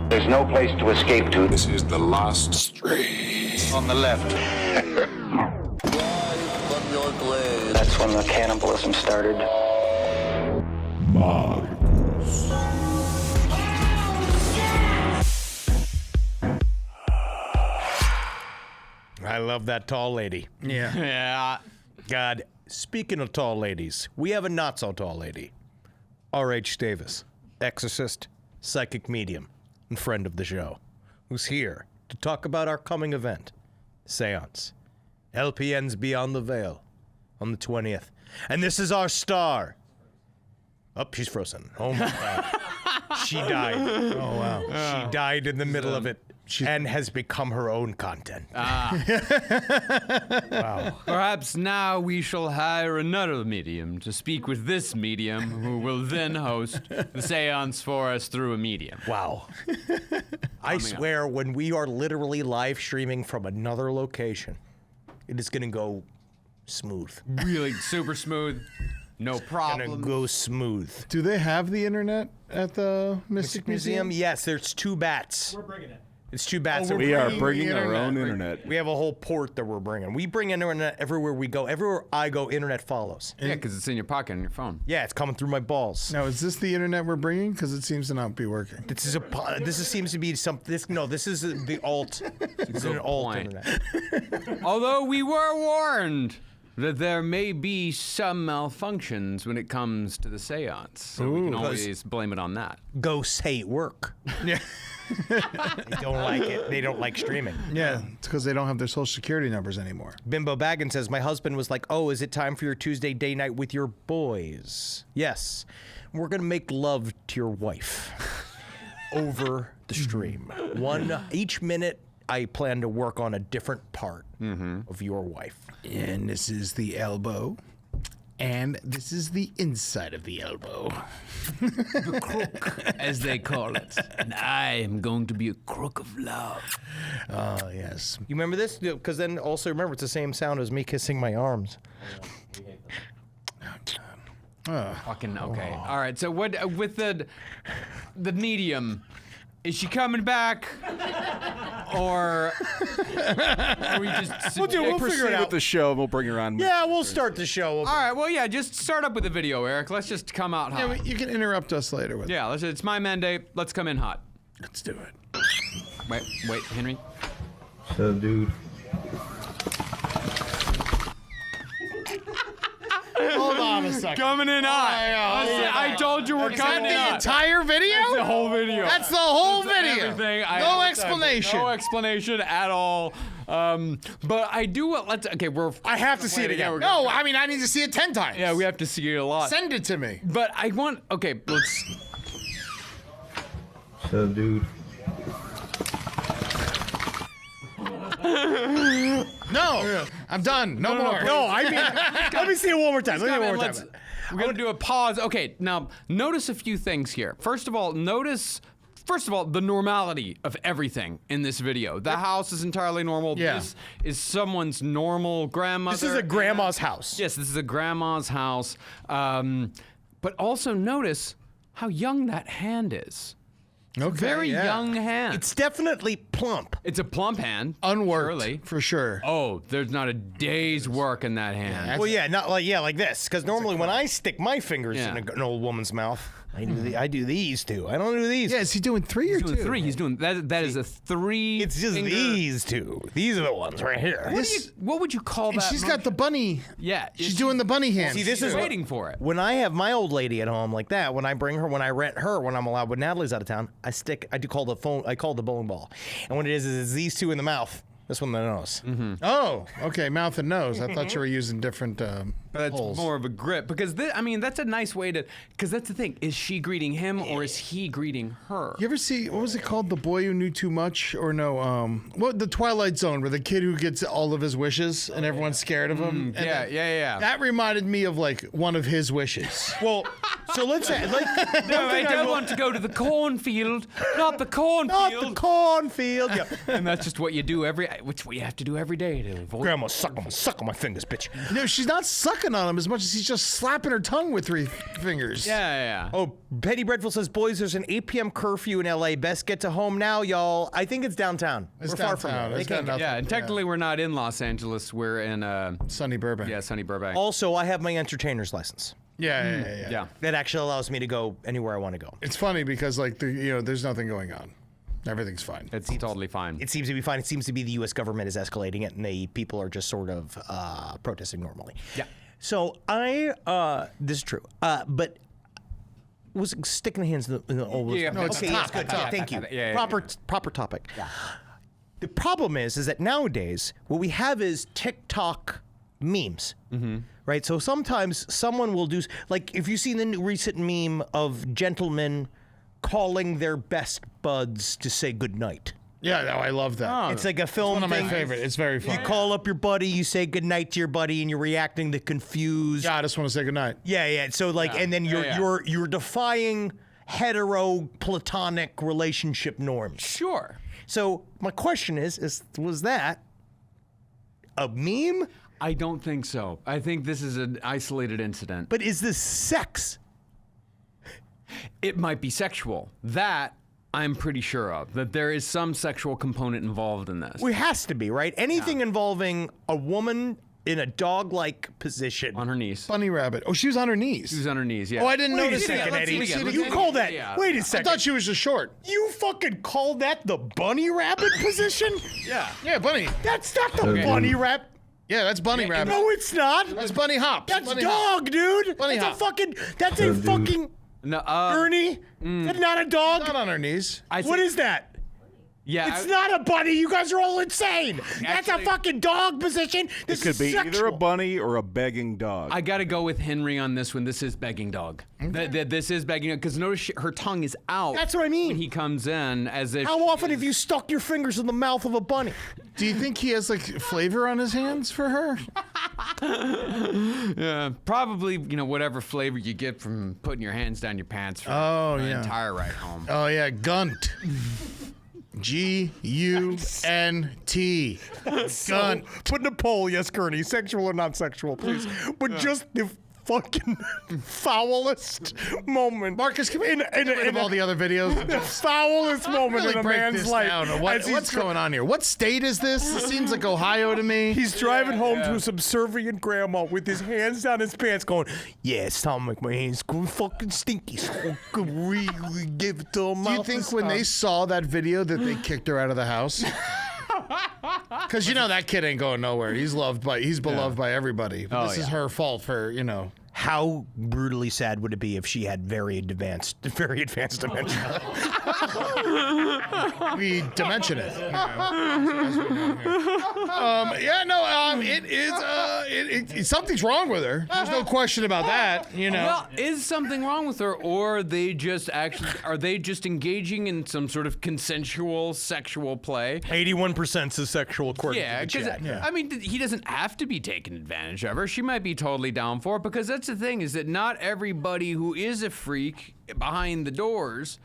There's no place to escape to. This is the last street. On the left. That's when the cannibalism started. Marcus. I love that tall lady. Yeah. Yeah. God, speaking of tall ladies, we have a not so tall lady. R.H. Davis, exorcist, psychic medium, and friend of the show, who's here to talk about our coming event, Seance. LPN's Beyond the Veil on the 20th. And this is our star. Oh, she's frozen. Oh my God. She died. Oh wow. She died in the middle of it and has become her own content. Wow. Perhaps now we shall hire another medium to speak with this medium, who will then host the seance for us through a medium. Wow. I swear, when we are literally live streaming from another location, it is going to go smooth. Really super smooth. No problem. Gonna go smooth. Do they have the internet at the Mystic Museum? Yes, there's 2 bats. We're bringing it. It's 2 bats. Oh, that we we're are bringing. bringing Our own right? internet. We have a whole port that we're bringing. We bring internet everywhere we go. Everywhere I go, internet follows. Yeah, because it's in your pocket on your phone. Yeah, it's coming through my balls. Now, is this the internet we're bringing? Because it seems to not be working. Seems to be some. This is the alt. It's an alt point. internet. Although we were warned that there may be some malfunctions when it comes to the seance. So we can always blame it on that. Ghosts hate work. Yeah. They don't like it. They don't like streaming. Yeah, it's because they don't have their social security numbers anymore. Bimbo Baggins says, my husband was like, oh, is it time for your Tuesday day night with your boys? Yes. We're going to make love to your wife over the stream. Each minute, I plan to work on a different part of your wife. And this is the elbow. And this is the inside of the elbow. The crook, as they call it. And I am going to be a crook of love. Oh, yes. You remember this? Because then also remember, it's the same sound as me kissing my arms. Fucking okay. All right. So what with the medium? Is she coming back, or we just We'll figure it out. With the show, we'll bring her on. Yeah, we'll start the show. All right. Well, yeah. Just start up with the video, Eric. Let's just come out hot. Yeah, you can interrupt us later with Yeah. It's my mandate. Let's come in hot. Let's do it. Wait, Henry. So, dude. Hold on a second. Coming in hot. I told you we're coming in hot. Entire video? That's the whole video. That's the whole video. Everything. No explanation. No explanation at all. But I do. I have to see it again. No, I mean, I need to see it 10 times. Yeah, we have to see it a lot. Send it to me. But I want. Okay, let's. So, dude. No, I'm done. No more. No, I mean, let me see it one more time. Let me see it one more time. We're gonna do a pause. Okay, now notice a few things here. First of all, the normality of everything in this video. The house is entirely normal. Yeah. This is someone's normal grandmother. This is a grandma's house. Yes, this is a grandma's house. But also notice how young that hand is. Okay, Very yeah. young hand. It's definitely plump. It's a plump hand. Unworked, Surely. for sure. Oh, there's not a day's work in that hand. Well, yeah, not like this. Because normally when I stick my fingers Yeah. in an old woman's mouth, I do these two. I don't do these. Yeah, is he doing 3 or He's 2? doing 3. He's doing that is a 3. It's just these two. These are the ones right here. What would you call And that? she's got the bunny. Yeah, She's doing the bunny hand. See, this She's is waiting for it. When I have my old lady at home like that, when I bring her, when I rent her, when I'm allowed, when Natalie's out of town, I call the bowling ball. And what it is it's these two in the mouth. This one in the nose. Oh, okay, mouth and nose. I thought you were using different That's holes. more of a grip because that's a nice way to. Because that's the thing: is she greeting him or is he greeting her? You ever see, what was it called? The Boy Who Knew Too Much? Or no, the Twilight Zone, where the kid who gets all of his wishes and everyone's scared of him? And Yeah. that reminded me of like one of his wishes. Well, So let's say, like, No, I don't want to go to the cornfield. Not the cornfield. not the cornfield. Yeah. And that's just what you do which we have to do every day to avoid. Grandma, suck on my fingers, bitch. No, she's not sucking on him as much as he's just slapping her tongue with 3 fingers. Yeah. Oh, Betty Breadful says, boys, there's an 8 p.m. curfew in LA. Best get to home now, y'all. I think it's downtown. It's We're far from downtown. it. They It's got can't get- nothing. Yeah, and technically we're not in Los Angeles. We're in Sunny Burbank. sunny Burbank. Also, I have my entertainer's license. Yeah. That actually allows me to go anywhere I want to go. It's funny because like there's nothing going on. Everything's fine. It's totally fine. It seems to be fine. It seems to be the U.S. government is escalating it, and the people are just sort of protesting normally. Yeah. So this is true, but was sticking the hands in the old. Yeah, No, it's okay, top, yes, good. top. Thank you. Yeah. Proper topic. Yeah. The problem is that nowadays what we have is TikTok memes. Right. So sometimes someone will do like if you see the new recent meme of gentlemen calling their best buds to say goodnight. Yeah, no, I love that. It's like a film One of my thing. favorite. It's very fun. You call up your buddy, you say goodnight to your buddy, and you're reacting to confused. Yeah, I just want to say goodnight. Yeah. So like, and then you're defying hetero platonic relationship norms. Sure. So my question is was that a meme? I don't think so. I think this is an isolated incident. But is this sex? It might be sexual. That I'm pretty sure of. That there is some sexual component involved in this. It has to be, right? Anything involving a woman in a dog-like position. On her knees. Bunny rabbit. Oh, she was on her knees. She was on her knees, yeah. Oh, I didn't Wait a notice second, that. Eddie. Let's see it again. You call that? Yeah. Wait a I second. thought she was just short. You fucking called that the bunny rabbit position? Yeah. Yeah, bunny. That's not the bunny rabbit. Yeah, that's bunny rabbit. No, it's not. That's bunny hop. That's bunny dog, dude. Bunny that's hop. a fucking. That's a fucking. No, Ernie. That's not a dog. Not on her knees. What is that? Yeah. It's not a bunny. You guys are all insane. That's a Actually- fucking dog position. This It could is be either sexual. a bunny or a begging dog. I gotta go with Henry on this one. This is begging dog. This is begging dog because notice her tongue is out. That's what I mean. When he comes in, as if. How often have you stuck your fingers in the mouth of a bunny? Do you think he has like flavor on his hands for her? Yeah, probably. Whatever flavor you get from putting your hands down your pants for Oh, the yeah. entire ride home. Oh yeah, gunt. G-U-N-T. Gunt. Put in a poll, yes, Gurney, sexual or not sexual, please. But just the fucking foulest moment. Marcus, can we get rid of all the other videos? the foulest moment Really in a break man's this life. down. as What's he's going on here? What state is this? It seems like Ohio to me. He's driving home to a subservient grandma with his hands down his pants going, yeah, it's time to make my hands go fucking stinky so I could really give it to him. Do you think when they saw that video that they kicked her out of the house? Because that kid ain't going nowhere. He's beloved by everybody. But this is her fault for How brutally sad would it be if she had very advanced dementia? we dimension it. It is. Something's wrong with her. There's no question about that. Well, is something wrong with her, or are they just engaging in some sort of consensual sexual play? 81% is sexual, according Yeah, to the because chat. I mean, he doesn't have to be taken advantage of her. She might be totally down for it, because that's the thing, is that not everybody who is a freak behind the doors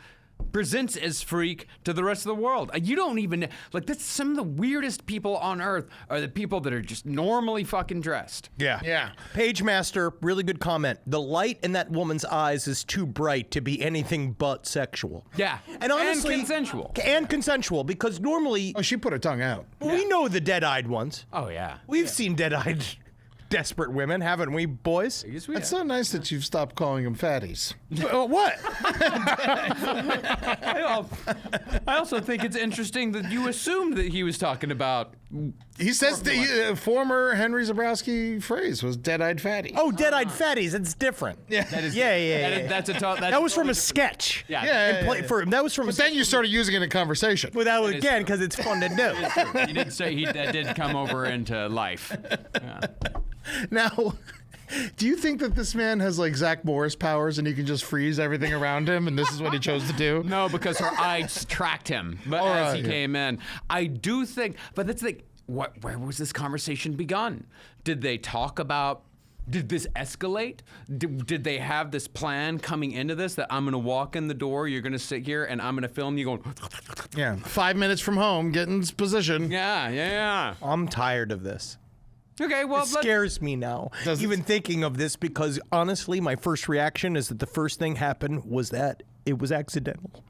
presents as freak to the rest of the world. You don't even that's some of the weirdest people on earth are the people that are just normally fucking dressed. Yeah. Page Master, really good comment. The light in that woman's eyes is too bright to be anything but sexual. Yeah. And honestly, consensual. And consensual, because normally Oh, she put her tongue out. we know the dead-eyed ones. Oh yeah. We've seen dead-eyed desperate women, haven't we, boys? Yes, we It's have. so nice that you've stopped calling them fatties. What? I also think it's interesting that you assumed that he was talking about. He says the former Henry Zabrowski phrase was dead-eyed fatty. Oh, dead-eyed fatties. It's different. Yeah. That is, Yeah. That was from a sketch. Yeah. That was from. But then you started using it in conversation. Without is again, true. because it's fun to do. He did say that did come over into life. Yeah. Now, do you think that this man has like Zach Morris powers and he can just freeze everything around him and this is what he chose to do? No, because her eyes tracked him as right, he yeah. came in. I do think, but that's the where was this conversation begun? Did they talk about Did this escalate? Did they have this plan coming into this that I'm going to walk in the door, you're going to sit here, and I'm going to film you going... Yeah, 5 minutes from home, getting in position. Yeah. I'm tired of this. Okay, well, It scares me now, even thinking of this, because honestly, my first reaction is that the first thing happened was that it was accidental.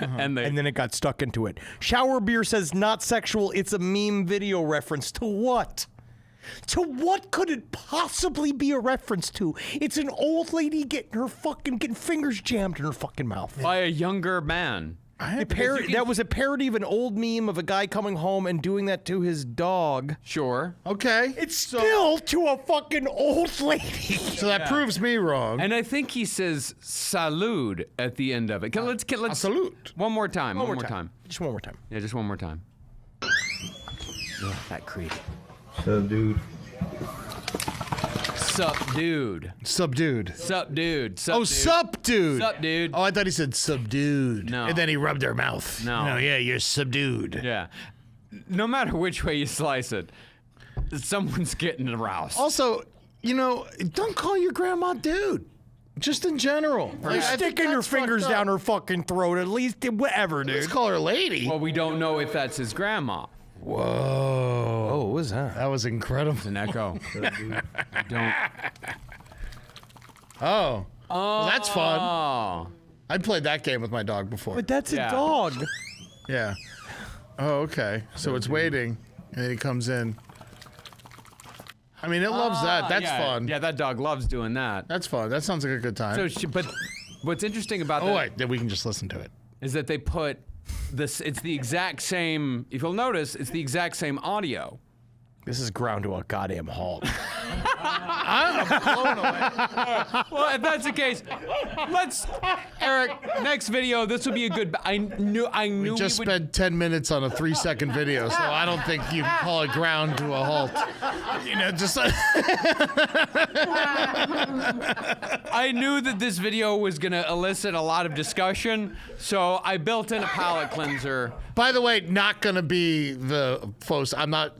and then it got stuck into it. Shower Beer says not sexual, it's a meme video reference. To what? To what could it possibly be a reference to? It's an old lady getting fingers jammed in her fucking mouth. by a younger man. That was a parody of an old meme of a guy coming home and doing that to his dog. Sure. Okay. It's still to a fucking old lady. So that proves me wrong. And I think he says salud at the end of it. Let's salute. One more time. One more time. Just one more time. Yeah, just one more time. Yeah, that creep. Dude. Sup, dude. Subdued. Sup, dude. Sup, Oh, dude. sup, dude. Sup, dude. Oh, I thought he said subdued. No. And then he rubbed her mouth. No. No, yeah, you're subdued. Yeah. No matter which way you slice it, someone's getting aroused. Also, don't call your grandma dude. Just in general. You're sticking your fingers down her fucking throat, at least, whatever, dude. Let's call her lady. Well, we don't know if that's his grandma. Whoa. Oh, what was that? That was incredible. It's an echo. Don't. Oh. Well, that's fun. Oh. I played that game with my dog before. But that's Yeah. a dog. Yeah. Oh, okay. So it's waiting, and then he comes in. I mean, it loves that. That's yeah, fun. Yeah, that dog loves doing that. That's fun. That sounds like a good time. But what's interesting about oh, that wait. Then we can just listen to it. is that they put this. It's the exact same. If you'll notice, it's the exact same audio. This is ground to a goddamn halt. Well, if that's the case, Eric. Next video. This will be a good. I knew. We just would. spent 10 minutes on a 3-second video, so I don't think you can call it ground to a halt. Just I knew that this video was gonna elicit a lot of discussion, so I built in a palate cleanser. By the way, not gonna be the post.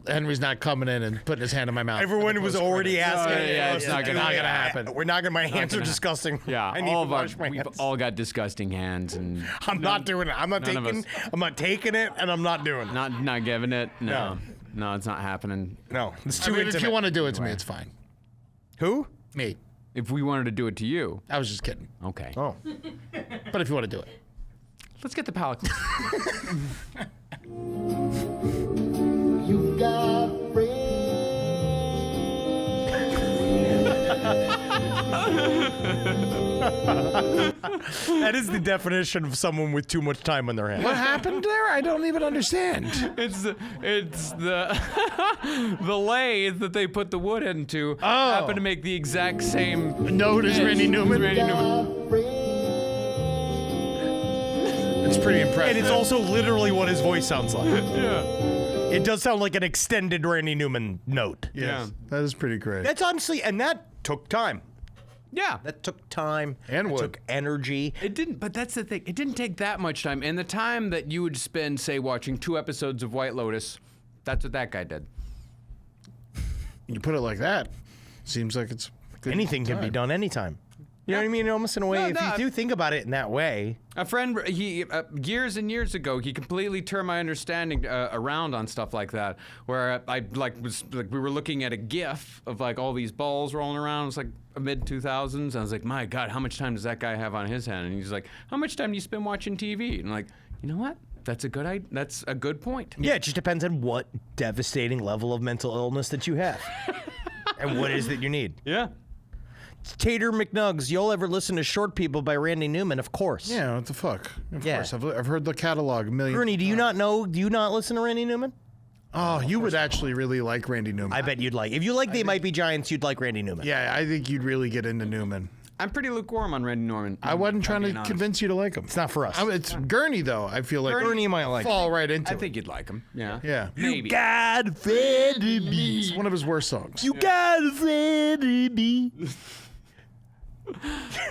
Henry's not coming in and putting his hand in my mouth. Everyone was already asking. yeah, it's not gonna happen. We're not gonna. My hands are gonna- disgusting. Yeah, I need all to of our, wash my we've hands. all got disgusting hands, and I'm not doing it. I'm not none of taking. us. I'm not taking it, and I'm not doing it. not giving it. No, it's not happening. No, it's I too mean, intimate. if you want to do it to me, it's fine. Who? Me. If we wanted to do it to you, I was just kidding. okay. Oh, But if you want to do it. Let's get the palate cleanser. You got that is the definition of someone with too much time on their hands. What happened there? I don't even understand. It's the the lathe that they put the wood into happened to make the exact same Note is Randy Newman. Randy Newman. It's pretty impressive. And it's also literally what his voice sounds like. Yeah. It does sound like an extended Randy Newman note. Yes, that is pretty great. That's honestly, and that took time. Yeah. That took time. And It wood. took energy. It didn't, but that's the thing. It didn't take that much time. And the time that you would spend, say, watching 2 episodes of White Lotus, that's what that guy did. You put it like that, seems like it's good Anything can be time. done anytime. You know what I mean? Almost in a way, No, if no, you do think about it in that way. A friend, years and years ago, he completely turned my understanding around on stuff like that. Where we were looking at a GIF of like all these balls rolling around. It was like mid 2000s. I was like, my God, how much time does that guy have on his hand? And he's like, how much time do you spend watching TV? And I'm like, you know what? That's a good point. Yeah, it just depends on what devastating level of mental illness that you have, and what it is that you need. Yeah. Tater McNugs, you'll ever listen to Short People by Randy Newman? Of course. Yeah, what the fuck? Of Yeah. course. I've heard the catalog a million Ernie, do you not know? Do you not listen to Randy Newman? Oh, you would actually really like Randy Newman. I bet you'd like. If you like They Might Be Giants, you'd like Randy Newman. Yeah, I think you'd really get into Newman. I'm pretty lukewarm on Randy Norman. I wasn't trying being to honest. convince you to like him. It's not for us. It's Gurney, though. I feel like Ernie might like. fall right into I it. think you'd like him. Yeah. Yeah. Maybe. God fed me. It's one of his worst songs. You God fed me.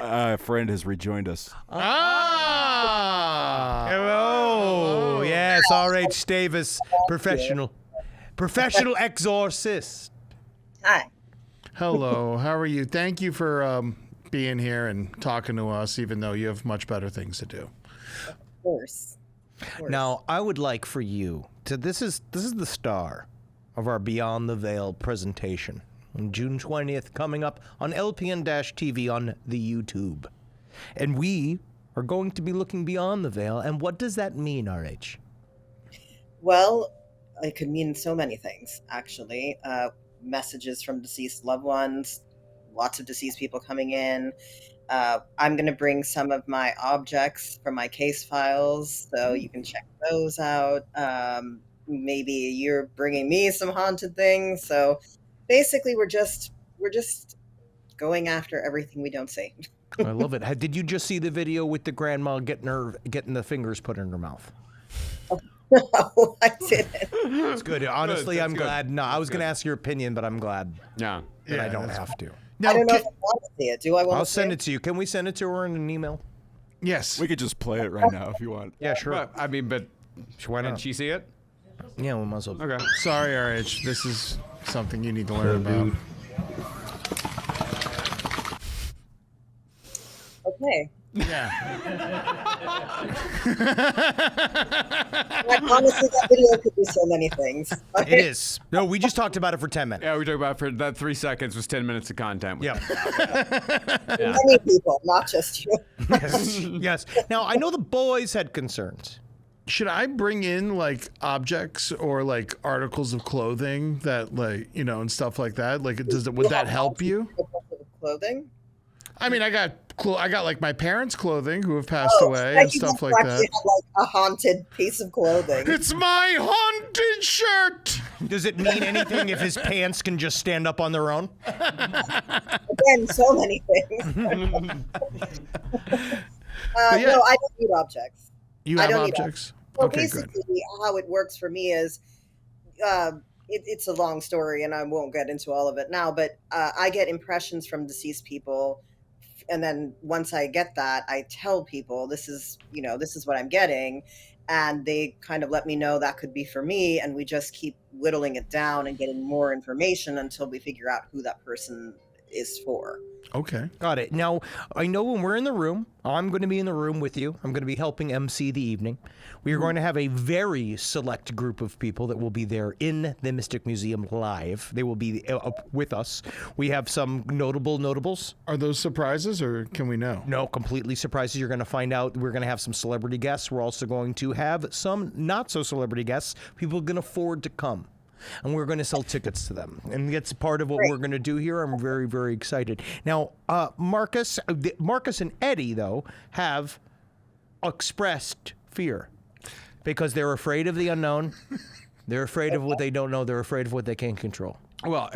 A friend has rejoined us. Ah! Oh, yes, R.H. Davis, professional exorcist. Hi. Hello. How are you? Thank you for being here and talking to us, even though you have much better things to do. Of course. Now, I would like for you to. This is the star of our Beyond the Veil presentation on June 20th, coming up on LPN-TV on the YouTube, and we are going to be looking beyond the veil. And what does that mean, RH? Well, it could mean so many things, actually. Messages from deceased loved ones, lots of deceased people coming in. I'm going to bring some of my objects from my case files, so you can check those out. Maybe you're bringing me some haunted things. So basically, we're just going after everything we don't see. I love it. Did you just see the video with the grandma getting the fingers put in her mouth? No, I didn't. It's good. Honestly, Good. I'm That's glad. good. No, I was going to ask your opinion, but I'm glad Yeah. that I don't have to. I Now, don't know if I want to see it. Do I want I'll to send it to you. Can we send it to her in an email? yes. We could just play it right now if you want. Yeah, sure. But, I mean, but Why can not? she see it? Yeah, we might as well. Okay. Sorry, RH. This is something you need to learn about. Dude. Okay. Yeah. Like, honestly, that video could be so many things. It is. No, we just talked about it for 10 minutes. Yeah, we talked about for that 3 seconds was 10 minutes of content. Yeah. Many people, not just you. Yes. Yes. Now, I know the boys had concerns. Should I bring in like objects or like articles of clothing that like, and stuff like that? Like, would that help you? Clothing? I mean, I got like my parents' clothing who have passed away I and think stuff you like actually that. have, like, a haunted piece of clothing. It's my haunted shirt. Does it mean anything if his pants can just stand up on their own? Again, so many things. Yeah. No, I don't need objects. You I have don't need objects? Well, Okay, good. basically, how it works for me is, it's a long story, and I won't get into all of it now. But I get impressions from deceased people, and then once I get that, I tell people this is what I'm getting, and they kind of let me know that could be for me, and we just keep whittling it down and getting more information until we figure out who that person is for. Okay. Got it. Now, I know when we're in the room, I'm going to be in the room with you. I'm going to be helping MC the evening. We are going to have a very select group of people that will be there in the Mystic Museum live. They will be with us. We have some notables. Are those surprises or can we know? No, completely surprises. You're going to find out. We're going to have some celebrity guests. We're also going to have some not so celebrity guests. People can afford to come. And we're going to sell tickets to them. And that's part of what we're going to do here. I'm very, very excited. Now, Marcus and Eddie, though, have expressed fear because they're afraid of the unknown. They're afraid of what they don't know. They're afraid of what they can't control. Well,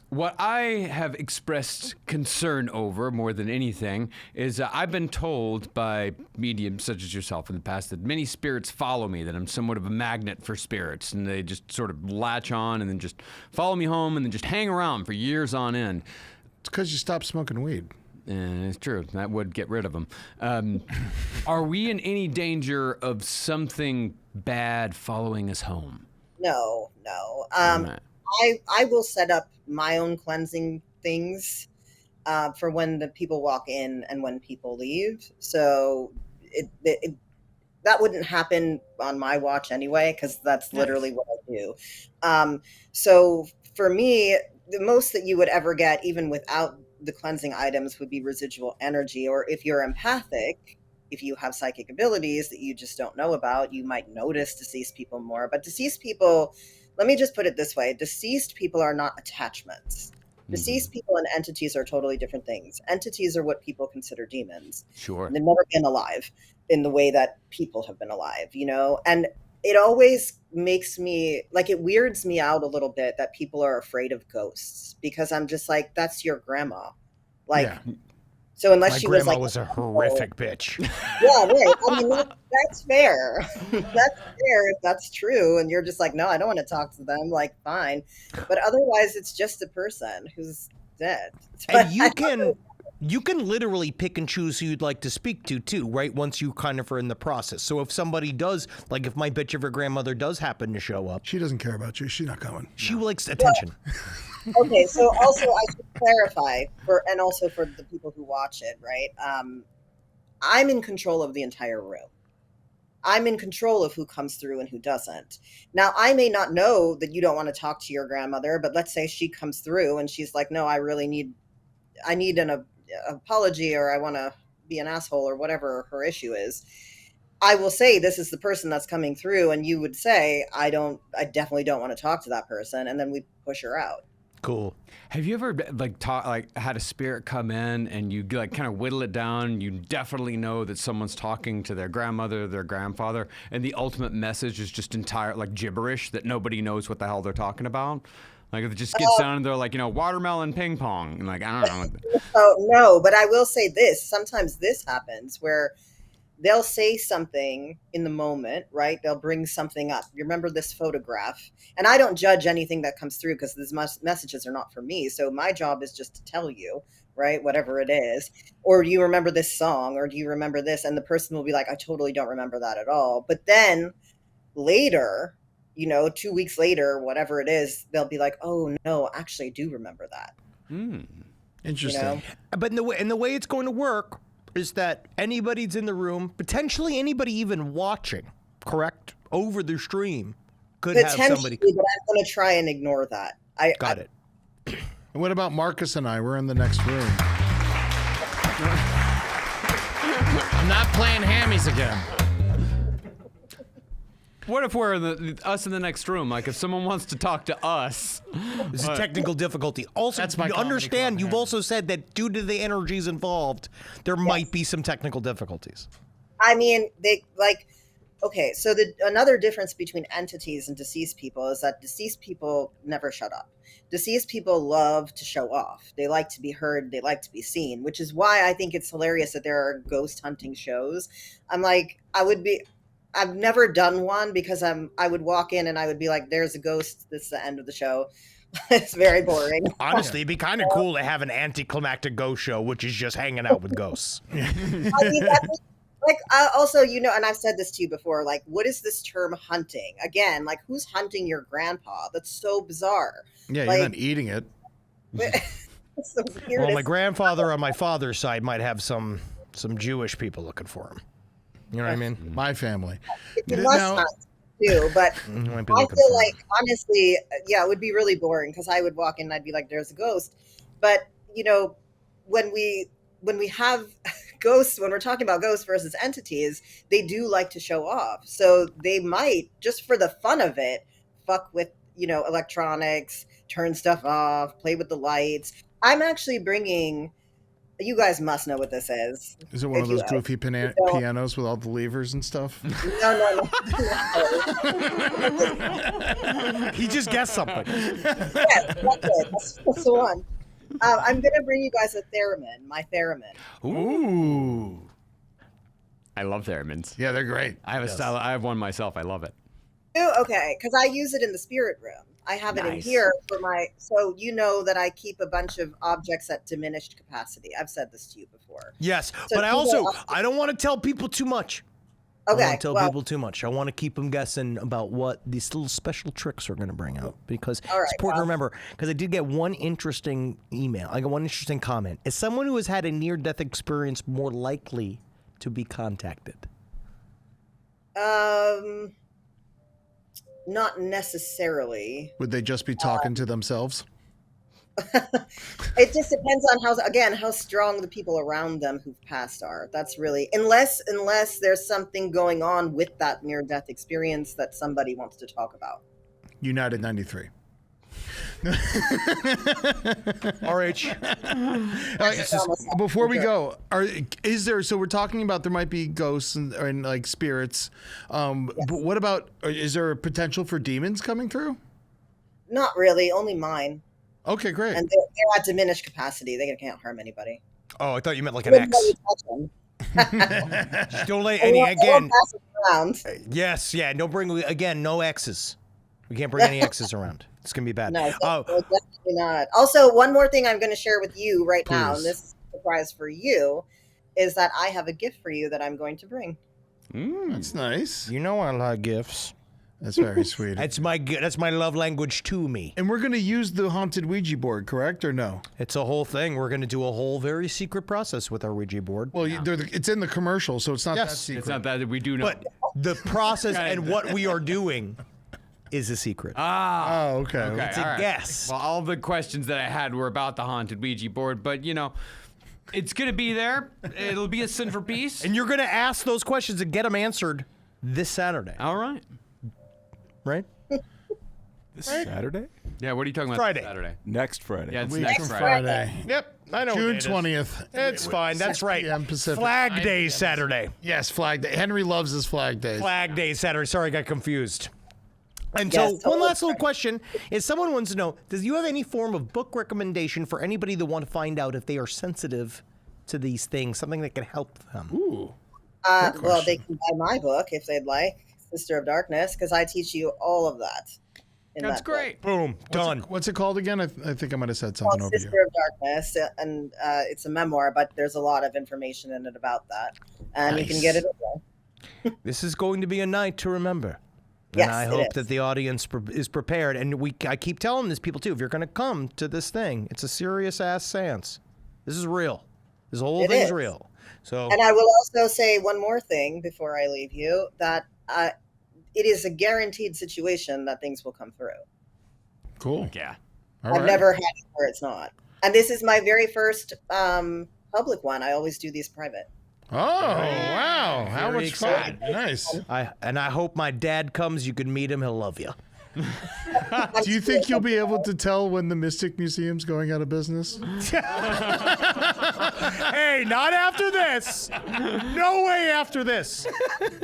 what I have expressed concern over more than anything is I've been told by mediums such as yourself in the past that many spirits follow me, that I'm somewhat of a magnet for spirits, and they just sort of latch on and then just follow me home and then just hang around for years on end. It's because you stopped smoking weed. It's true. That would get rid of them. Are we in any danger of something bad following us home? No. I will set up my own cleansing things for when the people walk in and when people leave. So that wouldn't happen on my watch anyway, because that's literally what I do. So for me, the most that you would ever get, even without the cleansing items, would be residual energy. Or if you're empathic, if you have psychic abilities that you just don't know about, you might notice deceased people more. But deceased people, let me just put it this way. Deceased people are not attachments. Deceased people and entities are totally different things. Entities are what people consider demons. Sure. They've never been alive in the way that people have been alive, And it always makes me, like, it weirds me out a little bit that people are afraid of ghosts, because I'm just like, that's your grandma. Like, Yeah. so unless My she grandma was was like, a horrific bitch. yeah, right. I mean, that's fair. That's fair if that's true. And you're just like, no, I don't want to talk to them. Like, fine. But otherwise, it's just a person who's dead. And you can You can literally pick and choose who you'd like to speak to, too, right? Once you kind of are in the process. So if somebody does, like if my bitch of a grandmother does happen to show up, She doesn't care about you. She's not coming. she likes attention. Okay, so also I should clarify and also for the people who watch it, right? I'm in control of the entire room. I'm in control of who comes through and who doesn't. Now, I may not know that you don't want to talk to your grandmother, but let's say she comes through and she's like, no, I need an apology, or I want to be an asshole, or whatever her issue is. I will say, this is the person that's coming through, and you would say, I definitely don't want to talk to that person, and then we push her out. Cool. Have you ever had a spirit come in and you like kind of whittle it down? You definitely know that someone's talking to their grandmother, their grandfather, and the ultimate message is just entire like gibberish that nobody knows what the hell they're talking about. Like if it just gets down and they're like, watermelon ping pong, and like I don't know. Oh no, but I will say this. Sometimes this happens where they'll say something in the moment, right? They'll bring something up. You remember this photograph? And I don't judge anything that comes through because these messages are not for me. So my job is just to tell you, right? Whatever it is. Or do you remember this song? Or do you remember this? And the person will be like, I totally don't remember that at all. But then later, 2 weeks later, whatever it is, they'll be like, oh no, actually I do remember that. Interesting. But in the way it's going to work is that anybody's in the room, potentially anybody even watching, correct, over the stream, could have somebody. But I'm going to try and ignore that. Got it. And what about Marcus and I? We're in the next room. I'm not playing hammies again. What if we're us in the next room? Like if someone wants to talk to us. It's a technical difficulty. Also, That's my you understand, comedy you've club, also said that due to the energies involved, there might be some technical difficulties. I mean, okay, so another difference between entities and deceased people is that deceased people never shut up. Deceased people love to show off. They like to be heard. They like to be seen, which is why I think it's hilarious that there are ghost hunting shows. I've never done one because I would walk in and I would be like, there's a ghost. This is the end of the show. It's very boring. Honestly, it'd be kind of cool to have an anticlimactic ghost show, which is just hanging out with ghosts. I mean, also, and I've said this to you before, like, what is this term hunting? Again, like, who's hunting your grandpa? That's so bizarre. Yeah, like, you're not eating it. It's the weirdest. Well, my grandfather on my father's side might have some Jewish people looking for him. You know what I mean? My family. It must hunt too, but I feel like, honestly, it would be really boring because I would walk in and I'd be like, there's a ghost. But, when we have ghosts, when we're talking about ghosts versus entities, they do like to show off. So they might, just for the fun of it, fuck with, electronics, turn stuff off, play with the lights. I'm actually bringing... You guys must know what this is. Is it one of those goofy pianos with all the levers and stuff? No. He just guessed something. Yes, that's it. That's the one. I'm going to bring you guys a theremin, my theremin. Ooh. I love theremins. Yeah, they're great. I have a style. I have one myself. I love it. Oh, okay, because I use it in the spirit room. I have it in here for so you know that I keep a bunch of objects at diminished capacity. I've said this to you before. Yes, So but I don't want to tell people too much. Okay, I don't want to tell people too much. I want to keep them guessing about what these little special tricks are going to bring out, because it's important to remember, because I did get one interesting email. I got one interesting comment. Is someone who has had a near-death experience more likely to be contacted? Not necessarily. Would they just be talking to themselves? It just depends on how strong the people around them who've passed are. That's really, unless there's something going on with that near-death experience that somebody wants to talk about. United 93. RH. Before we go, so we're talking about there might be ghosts and like spirits. But what about, is there a potential for demons coming through? Not really, only mine. Okay, great. And they're at diminished capacity. They can't harm anybody. Oh, I thought you meant like an X. Just don't let any, again. Yes, yeah, don't bring, again, no X's. We can't bring any X's around. It's going to be bad. No, definitely not. Also, one more thing I'm going to share with you right now, and this is surprise for you is that I have a gift for you that I'm going to bring. That's nice. You know I like gifts. That's very sweet. That's my love language to me. And we're going to use the haunted Ouija board, correct, or no? It's a whole thing. We're going to do a whole very secret process with our Ouija board. Well, it's in the commercial, so it's not that secret. It's not that we do know. But the process and what we are doing is a secret. Oh, okay. It's a all right. guess. Well, all the questions that I had were about the haunted Ouija board, but it's going to be there. It'll be a sin for peace. And you're going to ask those questions and get them answered this Saturday. All right. Right? This Saturday? Yeah, what are you talking about Friday. Saturday? Next Friday. Yeah, it's Week next from Friday. Friday. Yep. I know. June what it is. 20th. It's fine. That's 6 right. p.m. Pacific. Flag 9 Day p.m. Saturday. Yes, Flag Day. Henry loves his Flag Days. Flag Day Saturday. Sorry, I got confused. And Yes, so, one totally. last little question is: someone wants to know, does you have any form of book recommendation for anybody that want to find out if they are sensitive to these things? Something that can help them. Ooh. Well, they can buy my book if they'd like, Sister of Darkness, because I teach you all of that. in That's that book. great. Boom. Done. What's it called again? I think I might have said something Called over Sister here. of Darkness, and it's a memoir, but there's a lot of information in it about that, and you can get it. This is going to be a night to remember. Yes, And I it hope is. that the audience is prepared. And I keep telling this people too, if you're going to come to this thing, it's a serious ass seance. This is real. This whole It thing's is. real. So And I will also say one more thing before I leave you, that it is a guaranteed situation that things will come through. Cool. Yeah. All I've right. never had it where it's not. And this is my very first public one. I always do these private. Oh, wow. How Very much fun. excited. Nice. I hope my dad comes. You can meet him. He'll love you. Do you think you'll be able to tell when the Mystic Museum's going out of business? Hey, not after this. No way after this. Oh,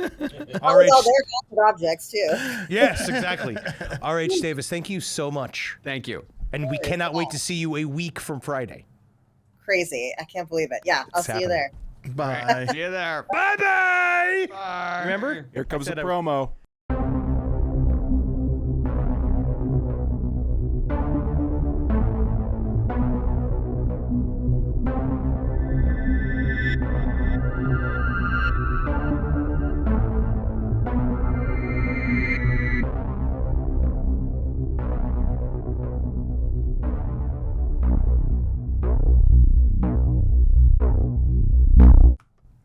well, they're haunted objects too. Yes, exactly. R.H. Davis, thank you so much. Thank you. And we cannot wait to see you a week from Friday. Crazy. I can't believe it. Yeah, I'll see you happening. there. Bye. See you there. Bye-bye. Bye. Remember? Here comes the Said I- promo.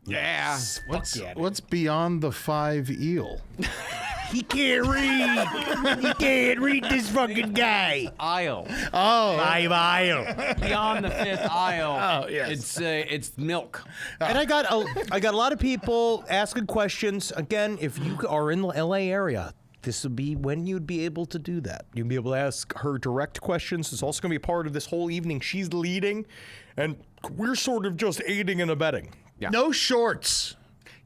Yeah. What's beyond the 5 eel? He can't read. He can't read this fucking guy. Aisle. Oh. 5 aisle. Beyond the fifth aisle. Oh, yes. It's milk. And I got a lot of people asking questions. Again, if you are in the LA area, this will be when you'd be able to do that. You'd be able to ask her direct questions. It's also going to be part of this whole evening. She's leading, and we're sort of just aiding and abetting. Yeah. No shorts.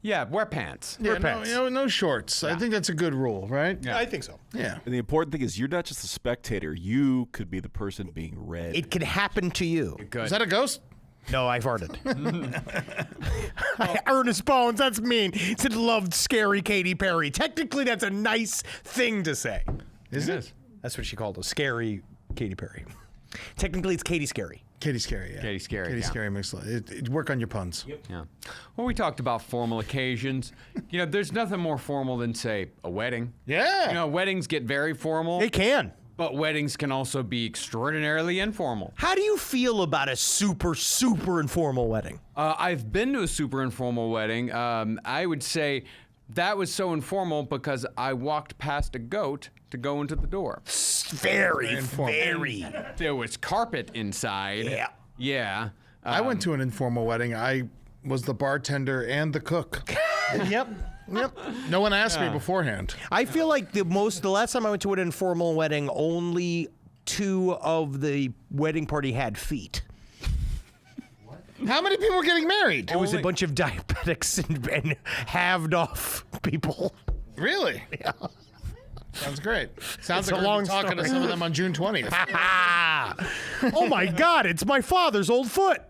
Yeah, wear pants. Yeah, pants. no shorts. I think that's a good rule, right? Yeah. I think so. Yeah. And the important thing is you're not just a spectator. You could be the person being read. It can happen to you. Good. Is that a ghost? No, I farted. Ernest Bones, that's mean. Said loved scary Katy Perry. Technically, that's a nice thing to say. Is it? That's what she called her, scary Katy Perry. Technically, it's Katy Scary. Katy Scary, yeah. Katy Scary, Katy yeah. Scary makes work on your puns. Yeah. Well, we talked about formal occasions. There's nothing more formal than, say, a wedding. Yeah. Weddings get very formal, They can. but weddings can also be extraordinarily informal. How do you feel about a super, super informal wedding? I've been to a super informal wedding. I would say that was so informal because I walked past a goat to go into the door. Very, very. There was carpet inside. Yeah. Yeah. I went to an informal wedding. I was the bartender and the cook. Yep. No one asked me beforehand. I feel like the last time I went to an informal wedding, only 2 of the wedding party had feet. How many people were getting married? It was a bunch of diabetics and halved off people. Really? Yeah. Sounds great. Sounds It's like a we're long talking to story. some of them on June 20th. Oh my God, it's my father's old foot.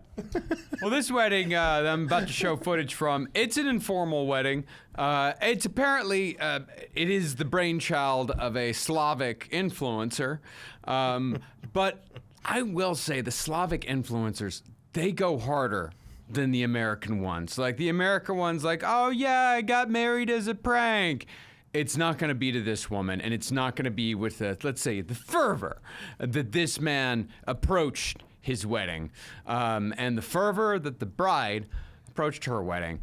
Well, this wedding that I'm about to show footage from, it's an informal wedding. It's apparently, it is the brainchild of a Slavic influencer. But I will say the Slavic influencers, they go harder than the American ones. Like the American ones, like, oh yeah, I got married as a prank. It's not going to be to this woman, and it's not going to be with, let's say, the fervor that this man approached his wedding, and the fervor that the bride approached her wedding.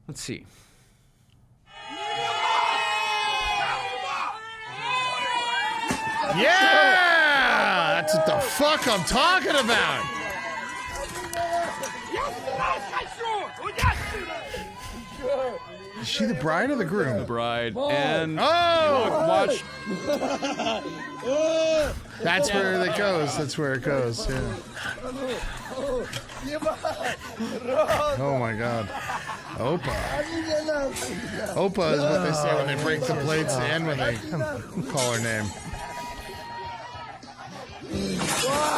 Let's see. Yeah! That's what the fuck I'm talking about. Is she the bride or the groom? Bride and Oh! watch. That's where it goes. That's where it goes. Yeah. Oh my God. Opa. Opa is what they say when they break the plates and when they call her name.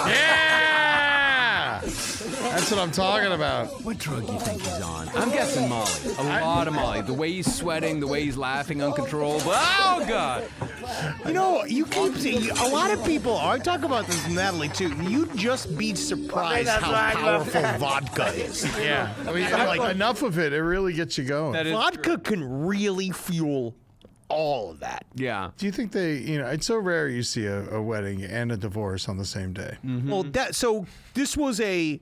Yeah! That's what I'm talking about. What drug do you think he's on? I'm guessing Molly. A lot of Molly. The way he's sweating, the way he's laughing uncontrollable. Oh, God. You know, you keep seeing a lot of people. I talk about this with Natalie too. You'd just be surprised how powerful vodka is. Yeah. I mean, like enough of it, it really gets you going. That is Vodka can really fuel all of that. Yeah. Do you think they, it's so rare you see a wedding and a divorce on the same day. Well, so this was an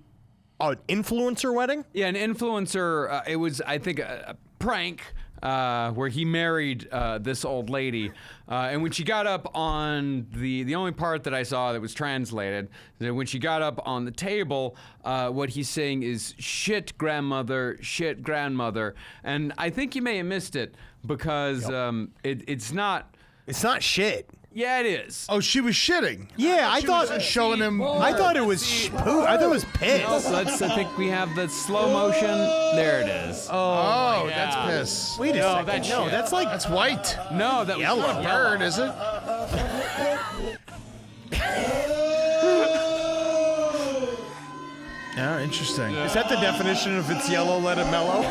influencer wedding? Yeah, an influencer. It was, I think, a prank where he married this old lady. And when she got up on the only part that I saw that was translated, that when she got up on the table, what he's saying is shit grandmother. And I think you may have missed it because it's not. It's not shit. Yeah, it is. Oh, she was shitting. Yeah, I thought was showing him. I thought it was poo. I thought it was piss. I think we have the slow motion. There it is. Oh, yeah. that's piss. Wait a second. that's No, shit. that's like That's white. No, that Yellow. was Not a bird, is it? Yeah, interesting. Is that the definition of it's yellow, let it mellow?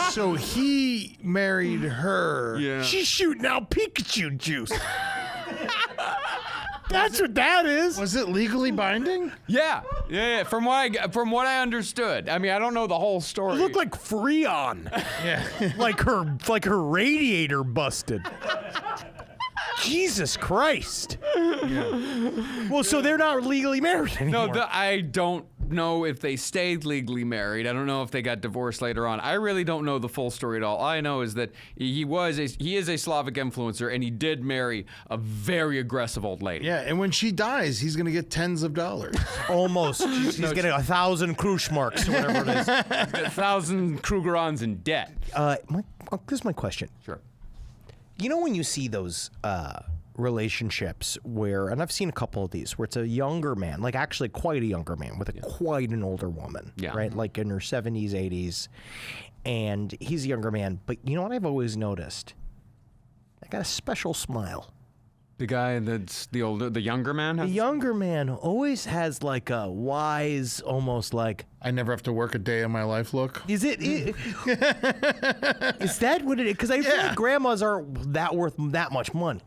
So he married her. Yeah. She's shooting out Pikachu juice. That's what that is. Was it legally binding? Yeah. From what I understood. I mean, I don't know the whole story. It looked like Freon. Yeah. like her radiator busted. Jesus Christ. Yeah. Well, so they're not legally married anymore. No, I don't know if they stayed legally married. I don't know if they got divorced later on. I really don't know the full story at all. All I know is that he is a Slavic influencer, and he did marry a very aggressive old lady. Yeah, and when she dies, he's going to get tens of dollars. Almost. He's getting 1,000 cruise marks or whatever it is. 1,000 Krugerons in debt. Here's my question. Sure. You know when you see those relationships where, and I've seen a couple of these, where it's a younger man, like actually quite a younger man with quite an older woman, right? Like in her 70s, 80s, and he's a younger man. But you know what I've always noticed? They got a special smile. The guy that's the younger man? The younger man always has like a wise, almost like, I never have to work a day in my life look. is that what it is? Because I feel like grandmas aren't that worth that much money.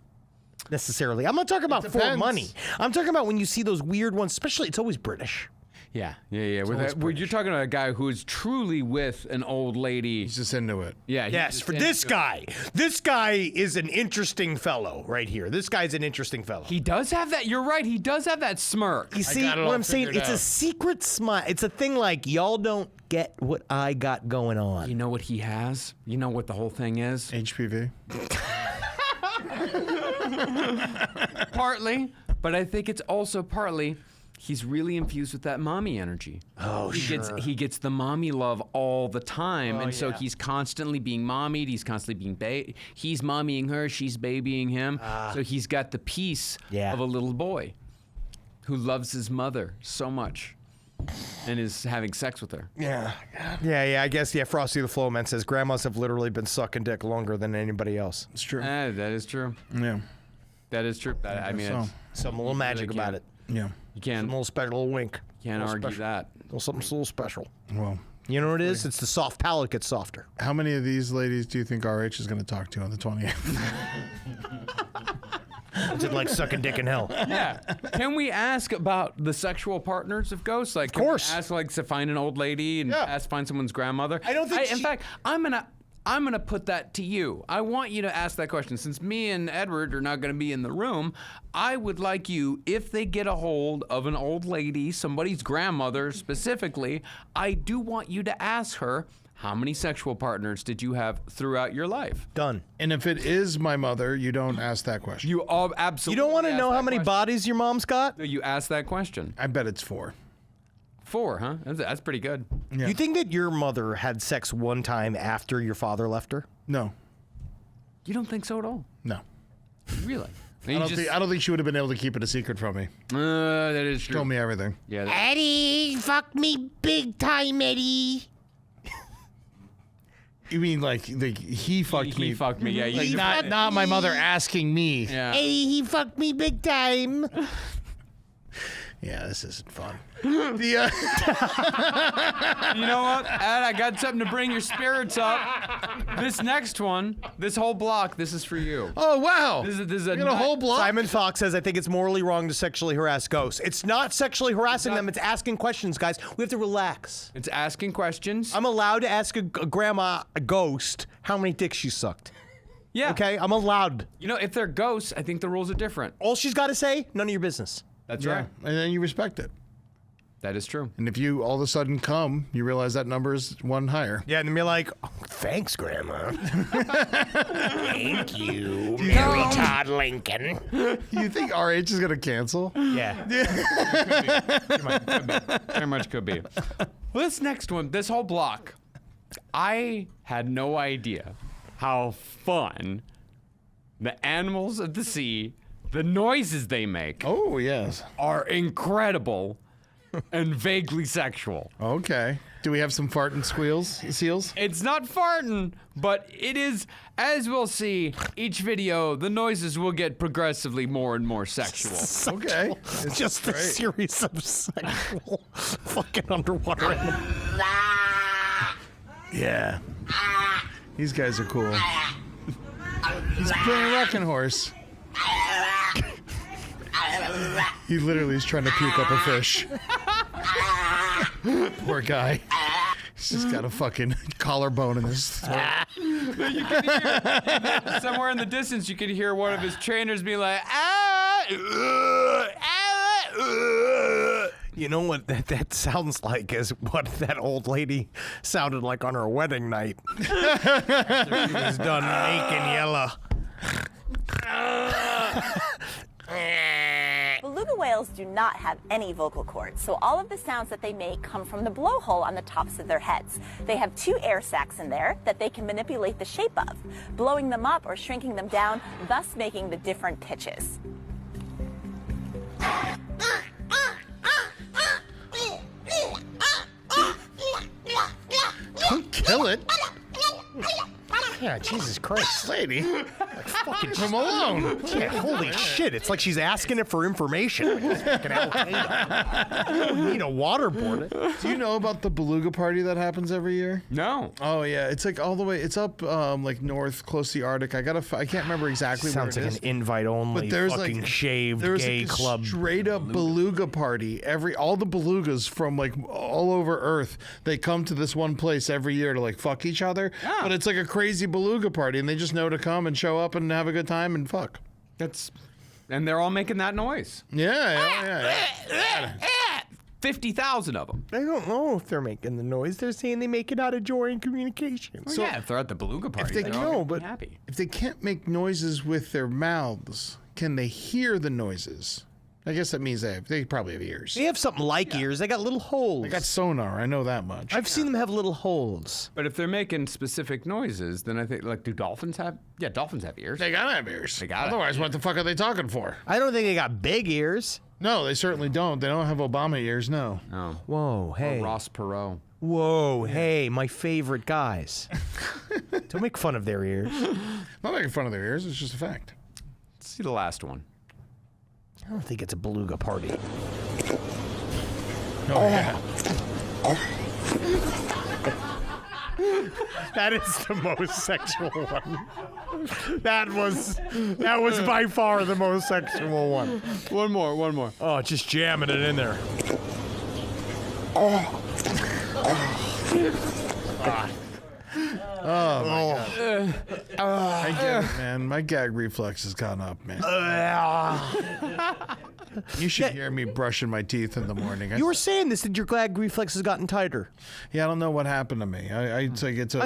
Necessarily. I'm not talking about for money. I'm talking about when you see those weird ones, especially it's always British. Yeah. Where you're talking about a guy who is truly with an old lady. He's just into it. Yeah. Yes, for this guy. This guy is an interesting fellow right here. This guy's an interesting fellow. He does have that. You're right. He does have that smirk. You see got it what all I'm saying? figured It's a out. secret smile. It's a thing like y'all don't get what I got going on. You know what he has? You know what the whole thing is? HPV. Partly, but I think it's also partly he's really infused with that mommy energy. Oh, He gets the mommy love all the time, and so he's constantly being mommied. He's constantly being he's mommying her, she's babying him. So he's got the peace of a little boy who loves his mother so much and is having sex with her. Yeah. I guess, Frosty the Flowman says grandmas have literally been sucking dick longer than anybody else. It's true. That is true. Yeah. That is true. I mean, so. it's, Some little magic about it. Yeah. you Some can't little special wink. argue that. Something a little special. Well, You know what it is? It's the soft palate gets softer. how many of these ladies do you think RH is going to talk to on the 20th? Is it like sucking dick in hell? Yeah. Can we ask about the sexual partners of ghosts? Like, Of course. Can we ask like to find an old lady and find someone's grandmother? I don't think In fact, I'm gonna put that to you. I want you to ask that question. Since me and Edward are not gonna be in the room, I would like you, if they get a hold of an old lady, somebody's grandmother specifically, I do want you to ask her, how many sexual partners did you have throughout your life? Done. And if it is my mother, you don't ask that question. You all absolutely. You don't want to ask know that how many question. bodies your mom's got? No, you ask that question. I bet it's 4. 4, huh? That's pretty good. Yeah. You think that your mother had sex one time after your father left her? No. You don't think so at all? No. Really? I don't think she would have been able to keep it a secret from me. That is true. Told me everything. Yeah. Eddie, fuck me big time, Eddie. You mean like he fucked me? He fucked me. Yeah. Like You not my mother asking me. yeah. Eddie, he fucked me big time. Yeah, this isn't fun. You know what, Ed? I got something to bring your spirits up. This next one, this whole block, this is for you. Oh wow! This is You got a whole block. Simon Fox says, I think it's morally wrong to sexually harass ghosts. It's not sexually harassing them, it's asking questions, guys. We have to relax. It's asking questions. I'm allowed to ask a grandma, a ghost, how many dicks she sucked. Yeah. Okay? I'm allowed. You know, if they're ghosts, I think the rules are different. All she's got to say, none of your business. That's Yeah, right. and then you respect it. That is true. And if you all of a sudden come, you realize that number is 1 higher. Yeah, and then you're like, oh, thanks, Grandma. Thank you, Mary Todd Lincoln. You think RH is gonna cancel? Yeah. Very much could be. Well, this next one, this whole block, I had no idea how fun the animals of the sea, the noises they make, Oh yes. are incredible and vaguely sexual. Okay. Do we have some fart and squeals, seals? It's not farting, but it is, as we'll see, each video, the noises will get progressively more and more sexual. Okay. It's just a series of sexual fucking underwater animals. Yeah. These guys are cool. He's playing rocking horse. He literally is trying to puke up a fish. Poor guy. He's just got a fucking collarbone in his throat. Somewhere in the distance, you could hear one of his trainers be like, You know what that sounds like is what that old lady sounded like on her wedding night. After she was done making yellow. Beluga whales do not have any vocal cords, so all of the sounds that they make come from the blowhole on the tops of their heads. They have 2 air sacs in there that they can manipulate the shape of, blowing them up or shrinking them down, thus making the different pitches. Don't kill it. Yeah, Jesus Christ. Lady. Fucking leave him alone. Yeah, holy shit. It's like she's asking it for information. It's fucking Al-Qaeda. You don't need a waterboard. Do you know about the beluga party that happens every year? no. Oh yeah, it's like all the way. It's up like north, close to the Arctic. I can't remember exactly Sounds where it like is. an invite-only But there's fucking like shaved there's gay like a club. straight up beluga party. All the belugas from like all over Earth, they come to this one place every year to like fuck each other. Yeah. But it's like a crazy beluga party, and they just know to come and show up and have a good time and fuck. And they're all making that noise. Yeah. 50,000 of them. I don't know if they're making the noise. They're saying they make it out of joy and communication. So, yeah, if they're at the beluga party, they they're know, all gonna be but- happy. If they can't make noises with their mouths, can they hear the noises? I guess that means they probably have ears. They have something like ears. They got little holes. They got sonar. I know that much. I've seen them have little holes. But if they're making specific noises, then I think, like, do dolphins have? Yeah, dolphins have ears. They gotta have ears. They gotta. Otherwise, what the fuck are they talking for? I don't think they got big ears. No, they certainly don't. They don't have Obama ears. No. Oh. Whoa, hey. Ross Perot. Whoa, hey, my favorite guys. Don't make fun of their ears. I'm not making fun of their ears. It's just a fact. Let's see the last one. I don't think it's a beluga party. Oh yeah. That is the most sexual one. That was by far the most sexual one. One more. Oh, just jamming it in there. Oh my God. I get it, man. My gag reflex has gone up, man. You should hear me brushing my teeth in the morning. You were saying this, that your gag reflex has gotten tighter. Yeah, I don't know what happened to me. I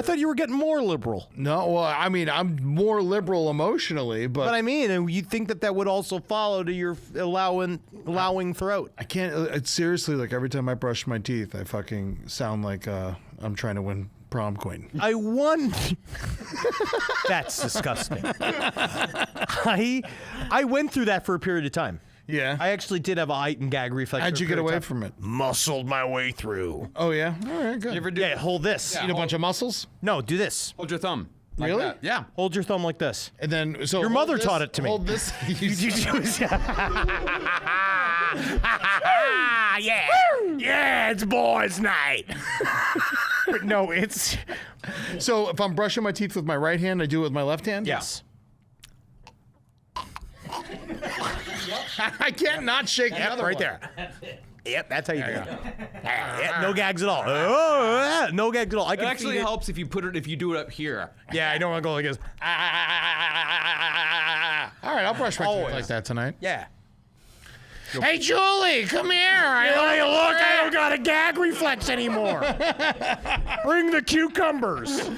thought you were getting more liberal. No, well, I mean, I'm more liberal emotionally, But I mean, you think that would also follow to your allowing throat. I can't. It's seriously, like every time I brush my teeth, I fucking sound like I'm trying to win prom queen. I won. That's disgusting. I went through that for a period of time. Yeah. I actually did have a heightened gag reflex. How'd you get away from it? Muscled my way through. Oh, yeah? All right, good. You ever do? Yeah, hold this. Eat a bunch of muscles? No, do this. Hold your thumb. Like Really? that. Yeah. Hold your thumb like this. And then, so Your hold mother this, taught it to me. Hold this. Yeah. Yeah, it's boys' night. No, it's... So if I'm brushing my teeth with my right hand, I do it with my left hand? Yes. I can't not shake the other right one. there. Yep, that's how you do it. Yeah, no gags at all. Oh, no gags at all. I It can actually feed it. helps if you do it up here. Yeah, I don't want to go like this. All right, I'll brush my teeth like that tonight. Yeah. Hey, Julie, come here. I don't got a gag reflex anymore. Bring the cucumbers.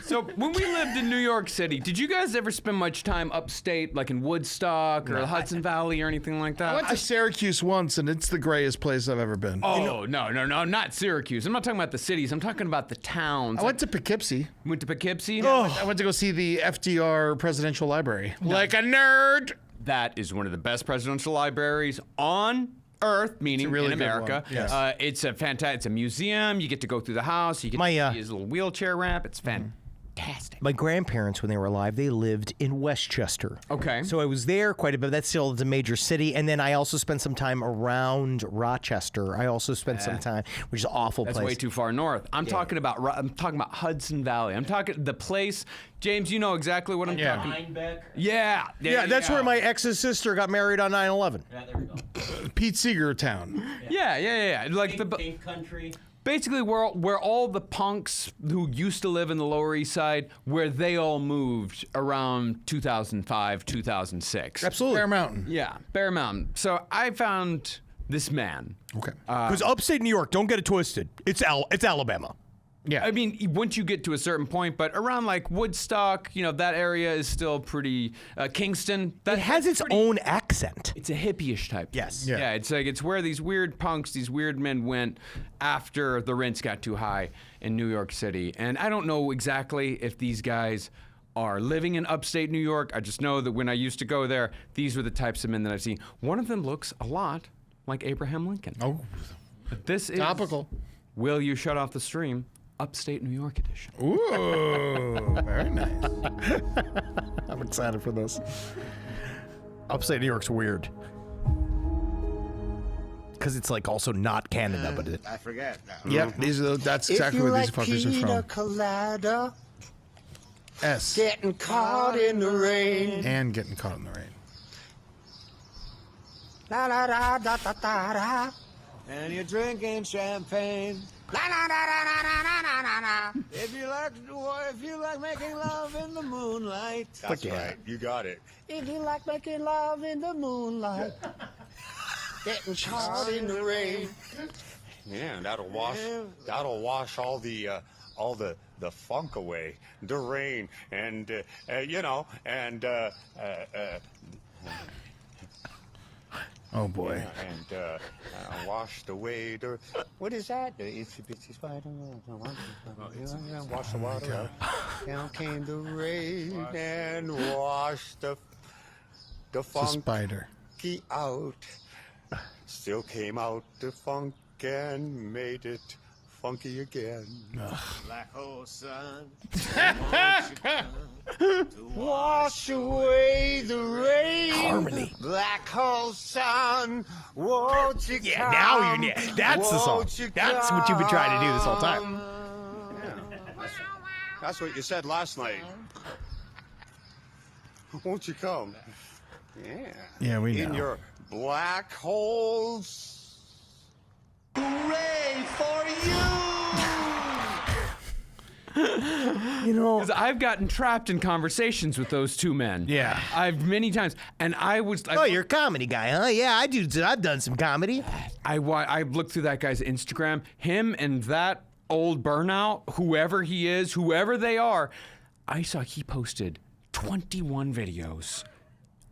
So when we lived in New York City, did you guys ever spend much time upstate, like in Woodstock or the Hudson Valley or anything like that? I went to Syracuse once, and it's the grayest place I've ever been. Oh, no, not Syracuse. I'm not talking about the cities. I'm talking about the towns. I went to Poughkeepsie. Went to Poughkeepsie? I went to go see the FDR Presidential Library. Like a nerd. That is one of the best presidential libraries on Earth, meaning It's a really in good America. one. Yes. It's a fantastic. It's a museum. You get to go through the house. You get to see his little wheelchair ramp. It's fantastic. My grandparents, when they were alive, they lived in Westchester. Okay. So I was there quite a bit. That's still the major city. And then I also spent some time around Rochester. I also spent some time, which is an awful That's place. way too far north. I'm talking about Hudson Valley. I'm talking the place. James, you know exactly what I'm talking. Yeah. Yeah, that's where my ex's sister got married on 9/11. Yeah, there we go. Pete Seeger Town. Yeah. Like Pink country. basically where all the punks who used to live in the Lower East Side, where they all moved around 2005, 2006. Absolutely. Bear Mountain. Yeah, Bear Mountain. So I found this man. Okay. Because upstate New York, don't get it twisted. It's Alabama. Yeah. I mean, once you get to a certain point, but around like Woodstock, you know, that area is still pretty. Kingston. It has its own accent. It's a hippie-ish type. Yes. Yeah. Yeah, it's where these weird punks, these weird men went after the rents got too high in New York City. And I don't know exactly if these guys are living in upstate New York. I just know that when I used to go there, these were the types of men that I've seen. One of them looks a lot like Abraham Lincoln. Oh, This is topical. Will You Shut Off the Stream? Upstate New York edition. Ooh, very nice. I'm excited for this. Upstate New York's weird. Because it's like also not Canada, but it. I forget now. Yep, that's exactly where these fuckers are from. Colada, S. getting caught in the rain. And getting caught in the rain. La la da da da da da. And you're drinking champagne. La la da da da da da da da. If you like making love in the moonlight. That's right. You got it. If you like making love in the moonlight. Getting caught in the rain. Yeah, and that'll wash all the funk away, the rain, and Oh boy. and washed away the what is that? The itsy bitsy spider. Wash the water out. Down came the rain and washed the It's a spider. funky out. Still came out the funk and made it funky again. Black hole sun. To wash away the rain. Harmony. Black hole sun. Won't you Yeah, come? now that's the song. Won't you That's what you've been trying to do this whole time. come? That's what you said last night. Won't you come? Yeah. Yeah, we know. In your black holes. Hooray for You know, 'Cause I've gotten trapped in conversations with those two men. Yeah. I've many times, and I was. oh, you're a comedy guy, huh? Yeah, I've done some comedy. I looked through that guy's Instagram. Him and that old burnout, whoever he is, whoever they are, I saw he posted 21 videos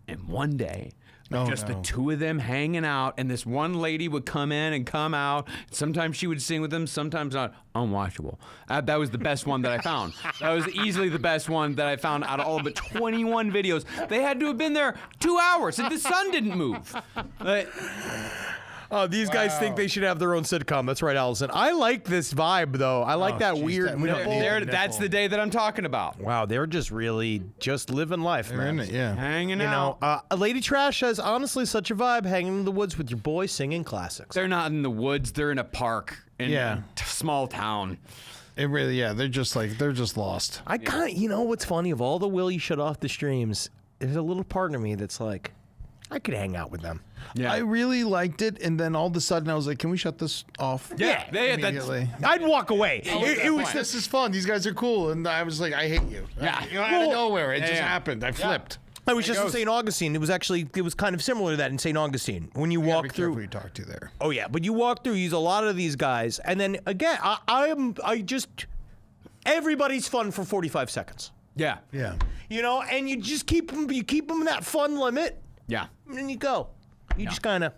in one day. The two of them hanging out, and this one lady would come in and come out. Sometimes she would sing with them, sometimes not. Unwatchable. That was the best one that I found. That was easily the best one that I found out of all but 21 videos. They had to have been there 2 hours, and the sun didn't move. Oh, these guys think they should have their own sitcom. That's right, Allison. I like this vibe, though. I like that weird nipple. That's the day that I'm talking about. Wow, they're just really just living life, They're man. in it, yeah. Hanging You out. know, Lady Trash has honestly such a vibe, hanging in the woods with your boy, singing classics. They're not in the woods. They're in a park in a small town. It really, yeah. They're just lost. I kind of, you know what's funny? Of all the Will You Shut Off the Streams, there's a little part of me that's like, I could hang out with them. Yeah. I really liked it, and then all of a sudden I was like, "Can we shut this off?" Yeah, immediately. I'd walk away. It was This is fun. These guys are cool, and I was like, "I hate you." Yeah. You know, out of nowhere, it just happened. I flipped. I was just in St. Augustine. It was kind of similar to that in St. Augustine. When you walk Be through, careful who you talk to there. oh yeah, but you walk through, use a lot of these guys, and then again, everybody's fun for 45 seconds. Yeah. Yeah. You know, and you just keep them in that fun limit, Yeah. and then you go. You just kind of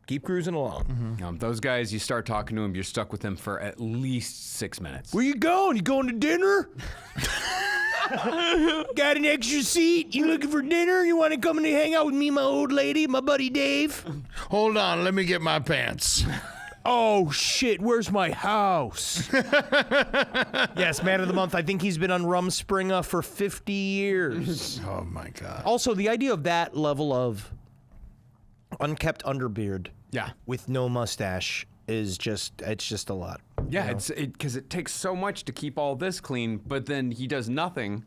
keep cruising along. Those guys, you start talking to them, you're stuck with them for at least 6 minutes. Where you going? You going to dinner? Got an extra seat? You looking for dinner? You want to come and hang out with me, my old lady, my buddy Dave? Hold on, let me get my pants. Oh, shit, where's my house? Yes, man of the month. I think he's been on Rumspringa for 50 years. Oh my God. Also, the idea of that level of unkept underbeard with no mustache is it's just a lot. Yeah, because it takes so much to keep all this clean, but then he does nothing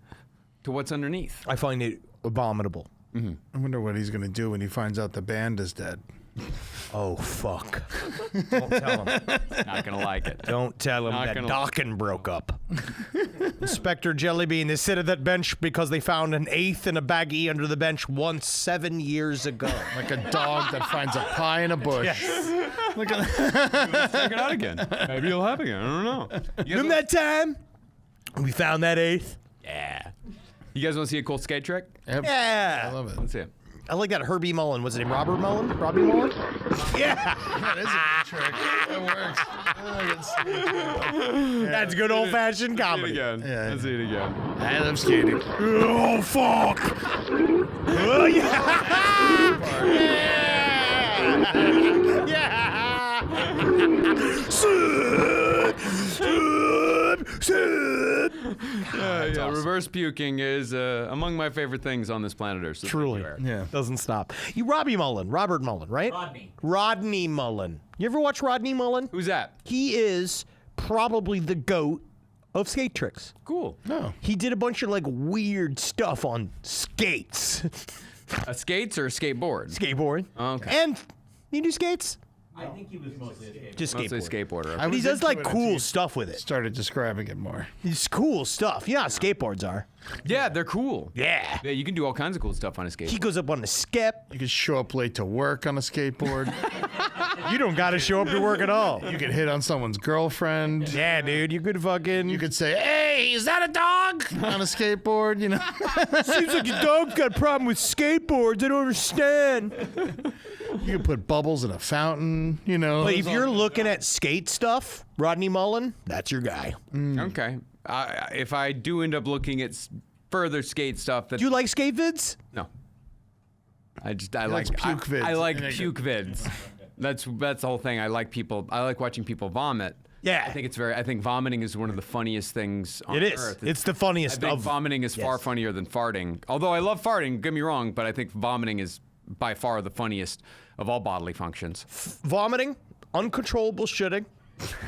to what's underneath. I find it abominable. I wonder what he's gonna do when he finds out the band is dead. Oh, fuck. Don't tell him. Not gonna like it. Don't tell him Not that gonna- Dawkin broke up. Inspector Jellybean is sit at that bench because they found an eighth in a baggie under the bench 7 years ago. Like a dog that finds a pie in a bush. Look at Let's check it out again. Maybe it'll happen again. I don't know. Remember that time we found that eighth? Yeah. You guys want to see a cool skate trick? Yep. Yeah. I love it. Let's see it. I like that Herbie Mullen. Was it named Robert Mullen? Robbie Mullen? Yeah. That is a good trick. That works. That's good old-fashioned comedy. Again. Yeah. Let's see it again. I love skating. Oh, fuck. Oh, yeah. Yeah, reverse puking is among my favorite things on this planet Earth. So Truly. Yeah. Doesn't stop. Robert Mullen, right? Rodney Mullen. You ever watch Rodney Mullen? Who's that? He is probably the GOAT of skate tricks. Cool. No. He did a bunch of like weird stuff on skates. Skates or a skateboard? Skateboard. Okay. And you do skates? I think he was mostly a skateboarder. Just Mostly skateboard. skateboarder. But he does like cool stuff with it. Started describing it more. It's cool stuff. You know how skateboards are. Yeah, they're cool. Yeah. Yeah, you can do all kinds of cool stuff on a skateboard. He goes up on the skip. You could show up late to work on a skateboard. You don't got to show up to work at all. You could hit on someone's girlfriend. Yeah, dude. You could fucking. You could say, "Hey, is that a dog?" on a skateboard. You know. Seems like your dog's got a problem with skateboards. I don't understand. You could put bubbles in a fountain. You know. But if you're looking at skate stuff, Rodney Mullen, that's your guy. Okay. If I do end up looking at further skate stuff, that Do you like skate vids? no. I likes puke vids. I like Yeah, puke vids. That's the whole thing. I like watching people vomit. Yeah. I think vomiting is one of the funniest things on It is. earth. It's the funniest I think of. vomiting is far funnier than farting. Although I love farting, don't get me wrong, but I think vomiting is by far the funniest of all bodily functions. Vomiting, uncontrollable shitting,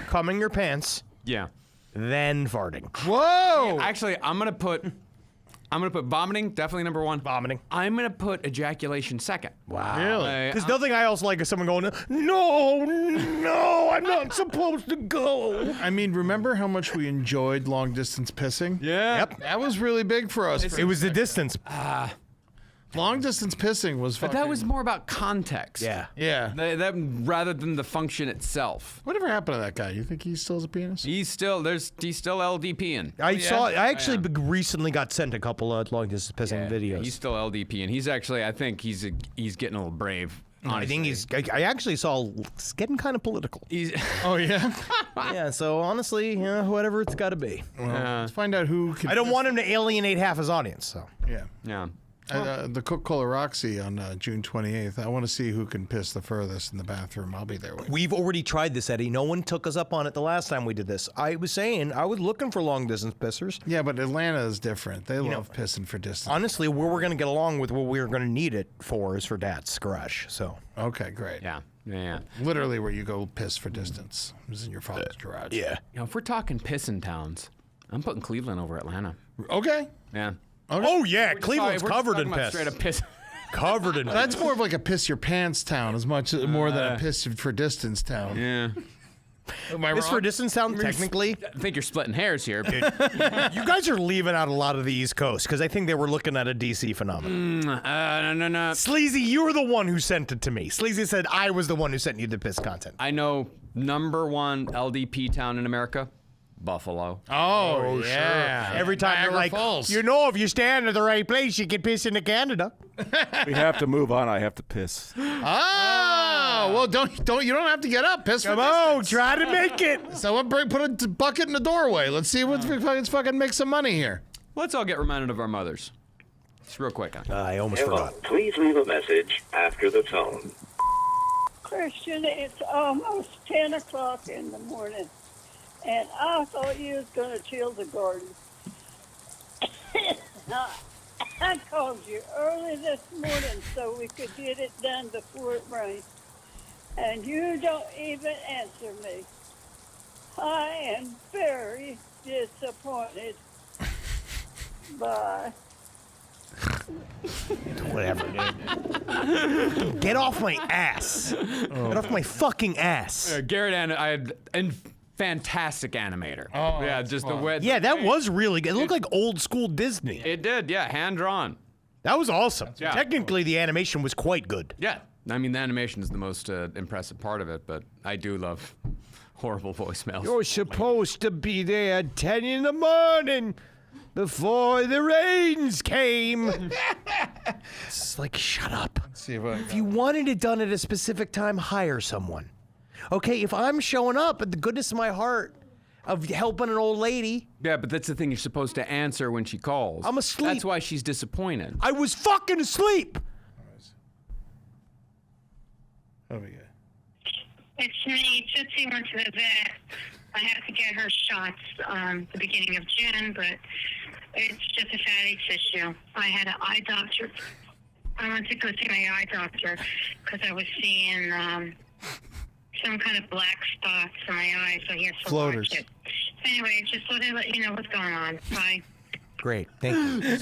coming your pants, Yeah. then farting. Whoa! Actually, I'm gonna put vomiting definitely number one. Vomiting. I'm gonna put ejaculation second. Wow. Really? Because nothing I else like is someone going, no, I'm not supposed to go. I mean, remember how much we enjoyed long distance pissing? Yeah. Yep. That was really big for us. It was the distance. Long distance pissing was But fucking... that was more about context. Yeah. Yeah. That rather than the function itself. Whatever happened to that guy? You think he still has a penis? He's still LDPing. I actually recently got sent a couple of long distance pissing videos. He's still LDPing. He's actually, I think he's getting a little brave. Honestly. I actually saw it's getting kind of political. Oh, yeah? Yeah, so honestly, whatever it's got to be. Let's find out who can... I don't want him to alienate half his audience, so. Yeah. Yeah. The Coca-Cola Roxy on June 28th. I want to see who can piss the furthest in the bathroom. I'll be there with you. We've already tried this, Eddie. No one took us up on it the last time we did this. I was saying I was looking for long distance pissers. Yeah, but Atlanta is different. They love pissing for distance. Honestly, where we're going to get along with what we're going to need it for is for Dad's garage. So Okay, great. Yeah. Yeah. Literally where you go piss for distance. It was in your father's garage. yeah, If we're talking pissing towns, I'm putting Cleveland over Atlanta. Okay. Yeah. oh yeah, Cleveland's We're just covered talking in about piss. Straight up piss. Covered in That's more of like a piss your pants town, more than a piss for distance town. Yeah. Am I piss wrong? for distance sound technically. I think you're splitting hairs here. You guys are leaving out a lot of the East Coast because I think they were looking at a DC phenomenon. No. Sleazy, you were the one who sent it to me. Sleazy said I was the one who sent you the piss content. I know number one LDP town in America, Buffalo. Oh, yeah. Every time Niagara you're like, Falls. if you stand in the right place, you can piss into Canada. We have to move on. I have to piss. Oh, well, don't you don't have to get up. Piss for Come on, distance. try to make it. Someone put a bucket in the doorway. Let's see what's fucking make some money here. Let's all get reminded of our mothers. Just real quick. I almost forgot. Please leave a message after the tone. Christian, it's almost 10 o'clock in the morning, and I thought you was going to till the garden. I called you early this morning so we could get it done before it rains, and you don't even answer me. I am very disappointed. Bye. Whatever, dude. Get off my ass. Get off my fucking ass. Garrett and fantastic animator. Oh, yeah, just the way. Yeah, that was really good. It looked like old school Disney. It did. Yeah, hand drawn. That was awesome. Yeah. Technically, the animation was quite good. Yeah, I mean the animation is the most impressive part of it, but I do love horrible voicemails. You're supposed to be there at 10 in the morning before the rains came. It's like, shut up. See If you wanted it done at a specific time, hire someone. Okay, if I'm showing up at the goodness of my heart of helping an old lady, Yeah, but that's the thing. You're supposed to answer when she calls. I'm asleep. That's why she's disappointed. I was fucking asleep. Oh, yeah. It's me. Tootsie went to the vet. I had to get her shots the beginning of June, but it's just a fatty tissue. I had an eye doctor. I went to go see my eye doctor because I was seeing some kind of black spots in my eye, so he has to Floaters. watch it. Anyway, just thought I'd let you know what's going on. Bye. Great, thank you.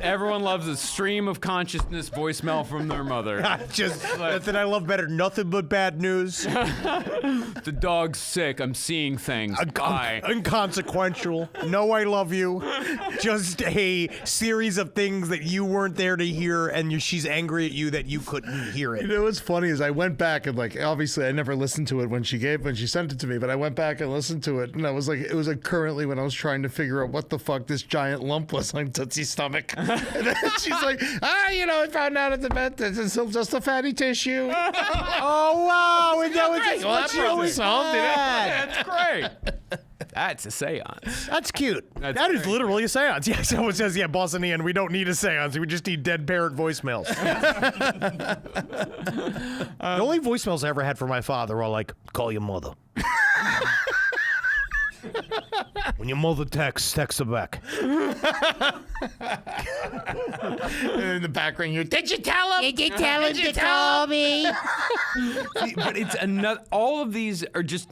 Everyone loves a stream of consciousness voicemail from their mother. Just nothing I love better. Nothing but bad news. The dog's sick. I'm seeing things. Bye. Inconsequential. No, I love you. Just a series of things that you weren't there to hear, and she's angry at you that you couldn't hear it. You know what's funny is I went back and obviously I never listened to it when she sent it to me, but I went back and listened to it, and it was like currently when I was trying to figure out what the fuck this giant lump was on Tootsie's stomach. And then she's like, I found out at the vet that it's just a fatty tissue. Oh wow! And that was just Well, that what you probably always solved it. had. That's great. That's a seance. That's cute. That's That is great. literally a seance. Yeah, someone says, yeah, Boss and Ian, we don't need a seance. We just need dead parrot voicemails. The only voicemails I ever had from my father were all like, call your mother. When your mother texts, text her back. And in the background, did you tell him? Did you tell him to call me? But it's another. All of these are just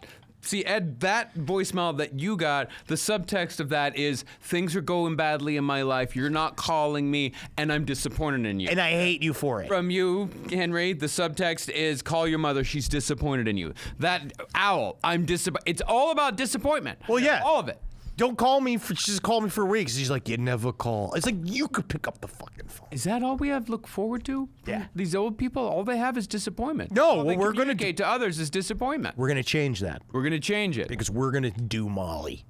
See, Ed, that voicemail that you got, the subtext of that is things are going badly in my life. You're not calling me, and I'm disappointed in you. And I hate you for it. From you, Henry, the subtext is call your mother. She's disappointed in you. That owl, I'm disappointed. It's all about disappointment. Well, yeah. All of it. Don't call me for. She just called me for weeks. She's like, you never call. It's like you could pick up the fucking phone. Is that all we have to look forward to? Yeah. These old people, all they have is disappointment. No, all well, they we're gonna communicate to others is disappointment. We're gonna change that We're gonna change it. because we're gonna do Molly.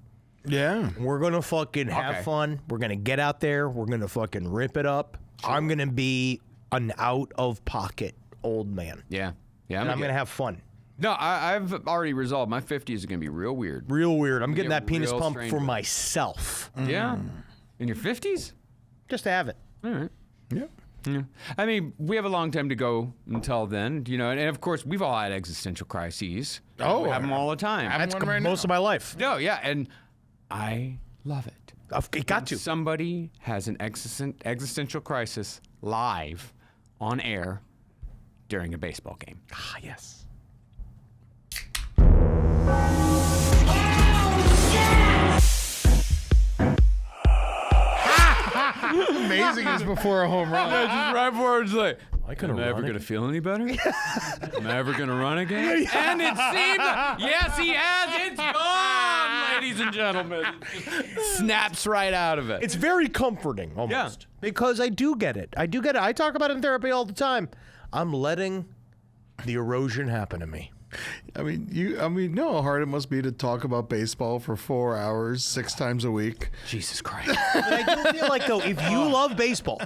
Yeah. We're gonna fucking have Okay. fun. We're gonna get out there. We're gonna fucking rip it up. I'm gonna be an out of pocket old man. Yeah. Yeah. And I'm gonna have fun. No, I've already resolved. My 50s is gonna be real weird. Real weird. I'm getting Get that penis real pump strange for with it. myself. Yeah. In your 50s? Just to have it. All right. Yep. Yeah. I mean, we have a long time to go until then, you know, and of course, we've all had existential crises. Oh, we have them all the time. That's one right most of my life. No, yeah, and I love it. It got to. Somebody has an existential crisis live on air during a baseball game. Ah, yes. Amazing is before a home run. Just right before it's like, I could am I ever gonna feel any better? Am I ever gonna run again? And it seems, yes, he has. It's gone, ladies and gentlemen. Just snaps right out of it. It's very comforting, almost. Because I do get it. I do get it. I talk about it in therapy all the time. I'm letting the erosion happen to me. I mean, you know how hard it must be to talk about baseball for 4 hours, 6 times a week. Jesus Christ. But I do feel like, though, if you love baseball,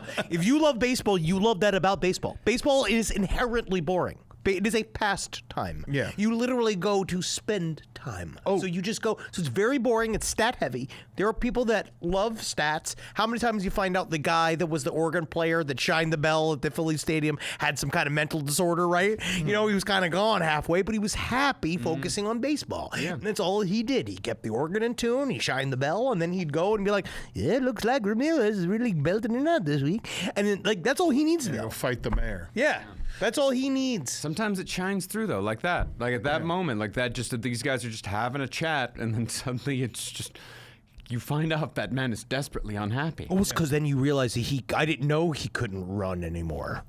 you love that about baseball. Baseball is inherently boring. It is a pastime. Yeah. You literally go to spend time. Oh. So you just go. So it's very boring. It's stat heavy. There are people that love stats. How many times you find out the guy that was the organ player that shined the bell at the Phillies stadium had some kind of mental disorder, right? Mm-hmm. You know, he was kind of gone halfway, but he was happy focusing on baseball. Yeah. And that's all he did. He kept the organ in tune. He shined the bell, and then he'd go and be like, yeah, it looks like Ramirez is really belting it out this week. And then, like, that's all he needs to know. Go fight the mayor. Yeah. That's all he needs. Sometimes it shines through though, like that. Like at that moment, like that, just that these guys are just having a chat, and then suddenly it's just, you find out that man is desperately unhappy. Well, it's because then you realize that I didn't know he couldn't run anymore.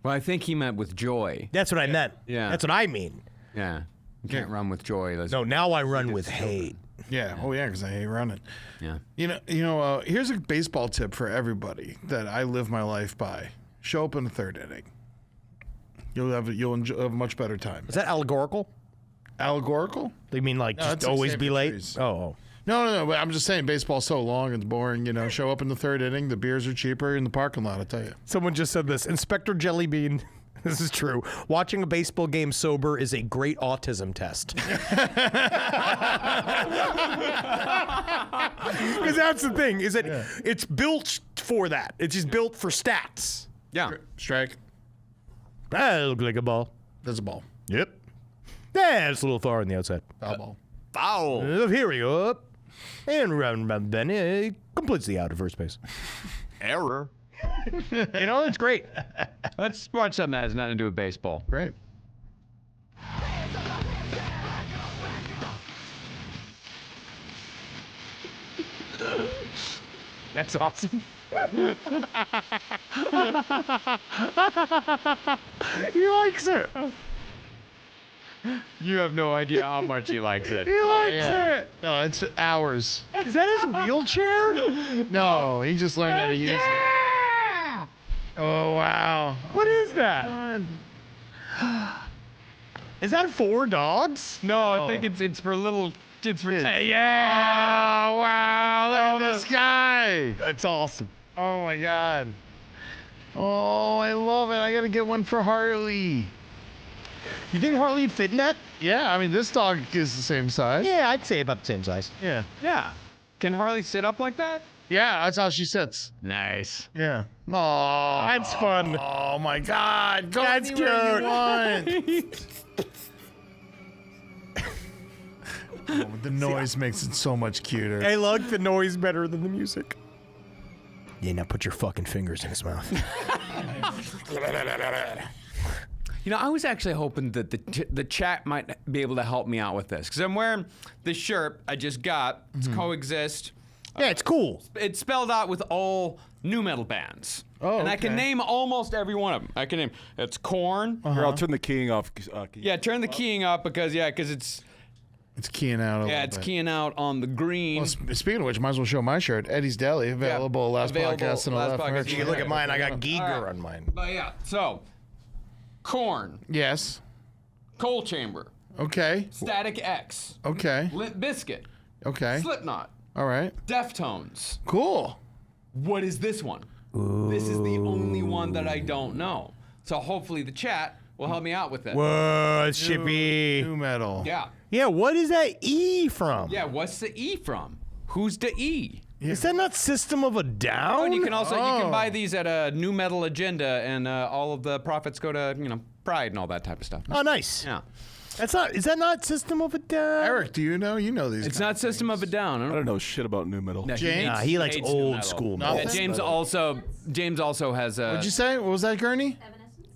Well, I think he meant with joy. That's what I meant. Yeah. That's what I mean. Yeah. You can't run with joy. No, now I run with hate. Yeah. Oh, yeah, because I hate running. Yeah. You know. Here's a baseball tip for everybody that I live my life by: show up in the third inning. You'll have a much better time. Is that allegorical? Allegorical? They mean like No, just that's like always St. be late? Patrice. Oh. No. But I'm just saying, baseball's so long and boring. You know, show up in the third inning. The beers are cheaper in the parking lot. I tell you. Someone just said this. Inspector Jellybean. This is true. Watching a baseball game sober is a great autism test. Because that's the thing, is that it's built for that. It's just built for stats. Yeah. Strike. That looks like a ball. That's a ball. Yep. Yeah, it's a little far on the outside. Foul ball. Foul. Here we go. And round then it completes the out of first base. Error. You know, it's great. Let's watch something that has nothing to do with baseball. Great. That's awesome. He likes it. You have no idea how much he likes it. He likes it. No, it's hours. Is that his wheelchair? No, he just learned how to use it. Oh, wow. What is that? Is that 4 dogs? No, I think it's for little kids for Yeah. Oh, wow. Look at this guy. That's awesome. Oh, my God. Oh, I love it. I got to get one for Harley. You think Harley would fit in that? Yeah, I mean, this dog is the same size. Yeah, I'd say about the same size. Yeah. Yeah. Can Harley sit up like that? Yeah, that's how she sits. Nice. Yeah. Oh, That's fun. Oh, my God. Go That's anywhere cute. you want. Oh, the noise makes it so much cuter. I like the noise better than the music. Yeah, now put your fucking fingers in his mouth. You know, I was actually hoping that the chat might be able to help me out with this because I'm wearing this shirt I just got. It's Coexist. Yeah, it's cool. It's spelled out with all nu metal bands. Oh, and I can name almost every one of them. I can name. It's Korn. Here, I'll turn the keying off. Yeah, turn the keying up because it's keying out. it's keying out on the green. Well, speaking of which, might as well show my shirt. Eddie's Deli, available last podcast and last left. podcast. You can look at mine. I got Giger right. on mine. But yeah, so Korn, Yes. Coal Chamber, Okay. Static X, Okay. Limp Bizkit, Okay. Slipknot, All right. Deftones. Cool. What is this one? This is the only one that I don't know. So hopefully the chat will help me out with it. Whoa, it's Chippy. Nu metal. Yeah. Yeah, what is that E from? Yeah, what's the E from? Who's the E? Is that not System of a Down? Oh, and you can also you can buy these at a Nu Metal Agenda, and all of the profits go to Pride and all that type of stuff. Oh, nice. Yeah. That's not. Is that not System of a Down? Eric, do you know? You know these. It's kind not of System things. of a Down. I don't know shit about nu metal. No, James? Nah, he likes hates nu old metal. school Nothing? Yeah, James also has a. What'd you say? What was that, Gurney?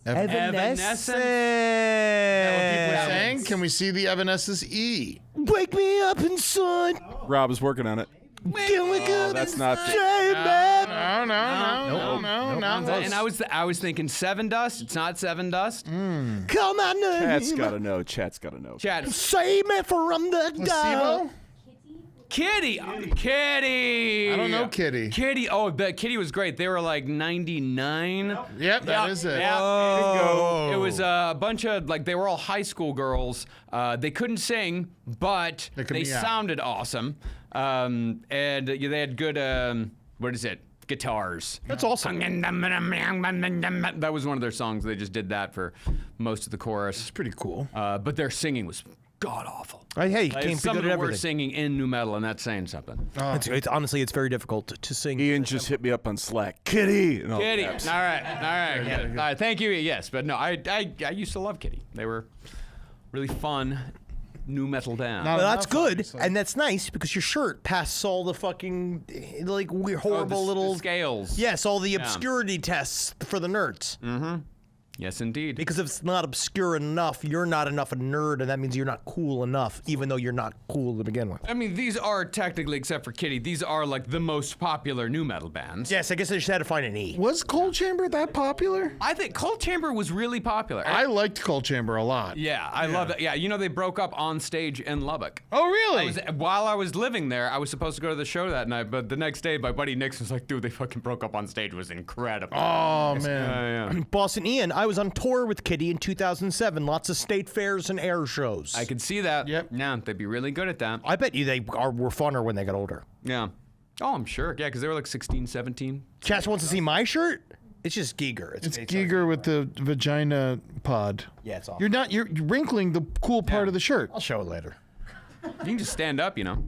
Evanescence. What people are saying? Can we see the Evanescence E? Wake me up inside. Rob is working on it. Can we go that's not the- No. And I was thinking Seven Dust. It's not Seven Dust. Call my name. Chat's gotta know. Chat's gotta know. Chat. Save me from the Placebo? Kitty. Kitty. I don't know Kitty. Kitty. Oh, but Kitty was great. They were like 99. Yep, that is it. Yeah. It was a bunch of they were all high school girls. They couldn't sing, but they sounded awesome. And they had good what is it? Guitars. That's awesome. That was one of their songs. They just did that for most of the chorus. It's pretty cool. But their singing was god awful. Hey, you Like, can't be some good of at the worst everything. singing in nu metal, and that's saying something. It's honestly, it's very difficult to sing. Ian just hit me up on Slack. Kitty. And all Kitty. caps. All right. Thank you. Yes, but no, I used to love Kitty. They were really fun nu metal band. Well, that's good, and that's nice because your shirt passes all the fucking weird, horrible little the scales. Yes, all the obscurity tests for the nerds. Mm-hmm. Yes, indeed. Because if it's not obscure enough, you're not enough a nerd, and that means you're not cool enough, even though you're not cool to begin with. I mean, these are technically, except for Kitty, these are like the most popular nu metal bands. Yes, I guess I just had to find an E. Was Coal Chamber that popular? I think Coal Chamber was really popular. I liked Coal Chamber a lot. Yeah, I love it. Yeah, they broke up on stage in Lubbock. Oh, really? While I was living there, I was supposed to go to the show that night, but the next day, my buddy Nixon's like, dude, they fucking broke up on stage. It was incredible. Oh, man. Yeah. Boston Ian, I was on tour with Kitty in 2007. Lots of state fairs and air shows. I could see that. Yep. Yeah, they'd be really good at that. I bet you they were funner when they got older. Yeah. Oh, I'm sure. Yeah, because they were like 16, 17. Chas wants to see my shirt? It's just Giger. It's Giger with the vagina pod. Yeah, it's awesome. You're wrinkling the cool part of the shirt. I'll show it later. You can just stand up, You know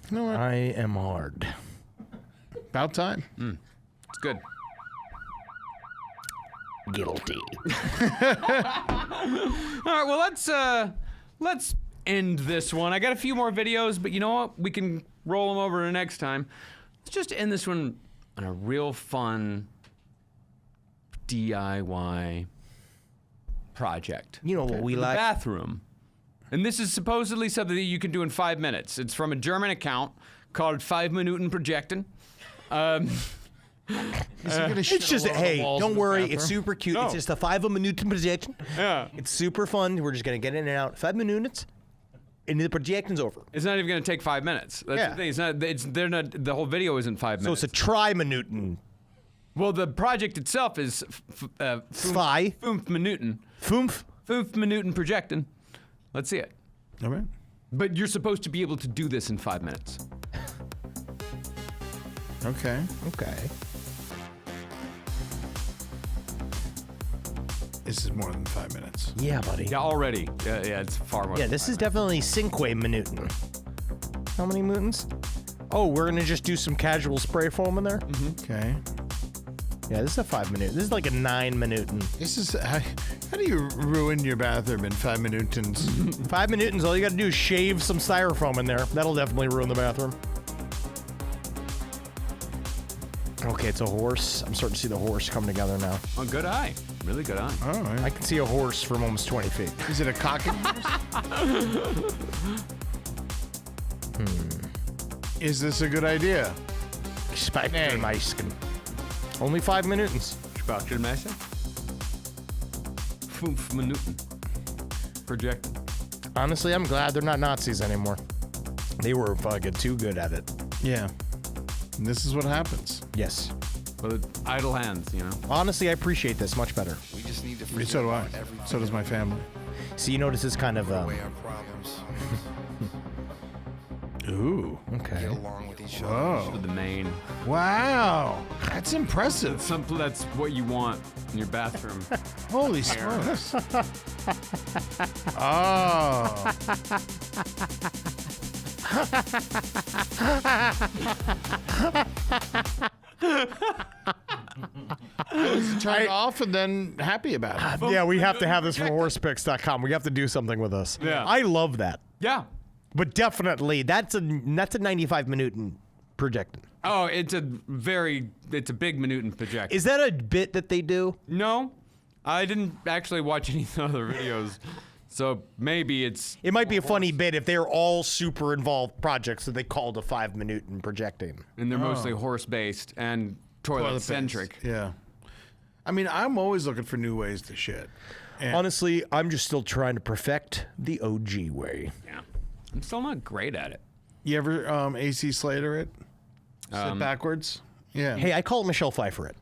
what? I am hard. About time. It's good. Guilty. All right, well, let's end this one. I got a few more videos, but you know what? We can roll them over to next time. Let's just end this one on a real fun DIY project. You know what we The like? bathroom. And this is supposedly something that you can do in 5 minutes. It's from a German account called 5 Minuten Projecten. It's just, hey, don't worry. It's super cute. No. It's just a 5 minute projection. Yeah. It's super fun. We're just going to get in and out. 5 minutes, and the projection's over. It's not even going to take 5 minutes. That's the thing. They're not. The whole video isn't 5 minutes. So it's a tri-minuten. Well, the project itself is 5 Minuten. 5 Minuten Projecten. Let's see it. All right. But you're supposed to be able to do this in 5 minutes. Okay. This is more than 5 minutes. Yeah, buddy. Yeah, already. Yeah, it's far more. Yeah, this is definitely cinque minuten. How many minutens? Oh, we're going to just do some casual spray foam in there? Okay. Yeah, this is a 5 minute. This is like a 9 minuten. This is how do you ruin your bathroom in 5 minutens? 5 minutens, all you got to do is shave some styrofoam in there. That'll definitely ruin the bathroom. Okay, it's a horse. I'm starting to see the horse come together now. Oh, good eye. Really good eye. All right. I can see a horse from almost 20 feet. Is it a cocking horse? Is this a good idea? Spectre-Meisken. Only 5 minutes. Spectre-Meisken. 5 Minuten. Projecting. Honestly, I'm glad they're not Nazis anymore. They were fucking too good at it. Yeah. And this is what happens. Yes. Well, idle hands, you know. Honestly, I appreciate this much better. We just need to So do I. So does my family. So you notice it's kind of away our problems. Ooh, okay. Get along with each Whoa. With the main. Wow. That's impressive. That's what you want in your bathroom. Holy smokes. Oh. I was turned off and then happy about it. Yeah, we have to have this for horsepicks.com. We have to do something with us. Yeah. I love that. Yeah. But definitely, that's a 95 Minuten projecting. Oh, it's a big Minuten project. Is that a bit that they do? No, I didn't actually watch any of the other videos. So maybe It might be a funny bit if they're all super involved projects that they called a 5 Minuten projecting. And they're mostly horse-based and toilet-centric. Yeah. I mean, I'm always looking for new ways to shit. And Honestly, I'm just still trying to perfect the OG way. Yeah. I'm still not great at it. you ever AC Slater it? Sit backwards? Yeah. Hey, I call it Michelle Pfeiffer it.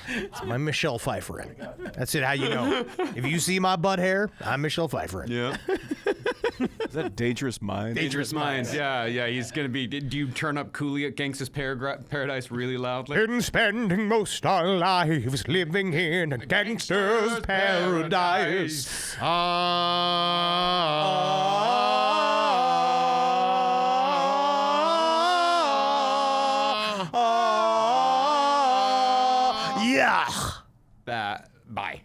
It's my Michelle Pfeiffer it. That's it, how you know. If you see my butt hair, I'm Michelle Pfeiffer it. Yeah. Is that Dangerous Minds? Dangerous Minds. Yeah. He's gonna be. Do you turn up Cooley at Gangsta's Paradise really loudly? Been spending most our lives living in a gangster's paradise. Yeah. Bye.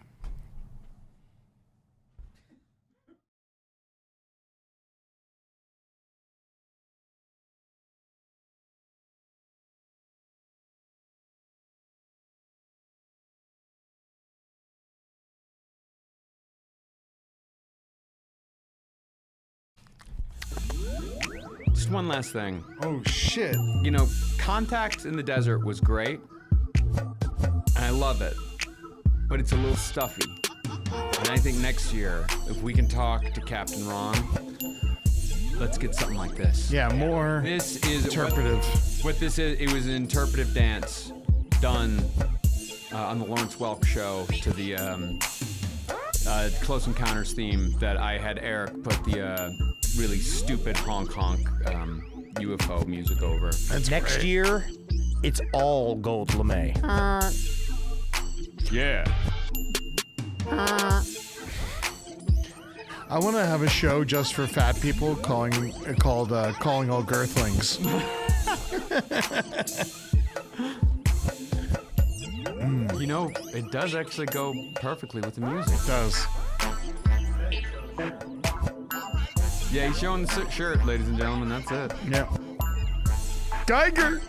Just one last thing. Oh, shit. You know, Contacts in the Desert was great, and I love it, but it's a little stuffy. And I think next year, if we can talk to Captain Ron, let's get something like this. Yeah, more This is interpretive. What this is, it was an interpretive dance done on the Lawrence Welk show to the Close Encounters theme that I had Eric put the really stupid honk UFO music over. That's Next great. year, it's all Gold LeMay. Yeah. I want to have a show just for fat people called Calling All Girthlings. You know, it does actually go perfectly with the music. It does. Yeah, he's showing the shirt, ladies and gentlemen. That's it. Yeah. Geiger!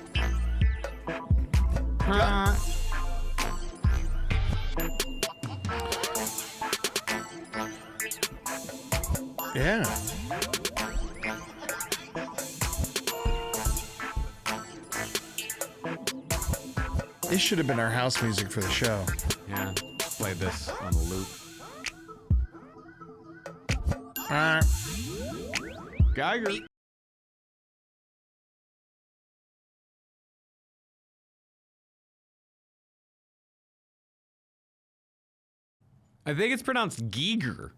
Yeah. This should have been our house music for the show. Yeah, play this on a loop. Geiger. I think it's pronounced Geiger.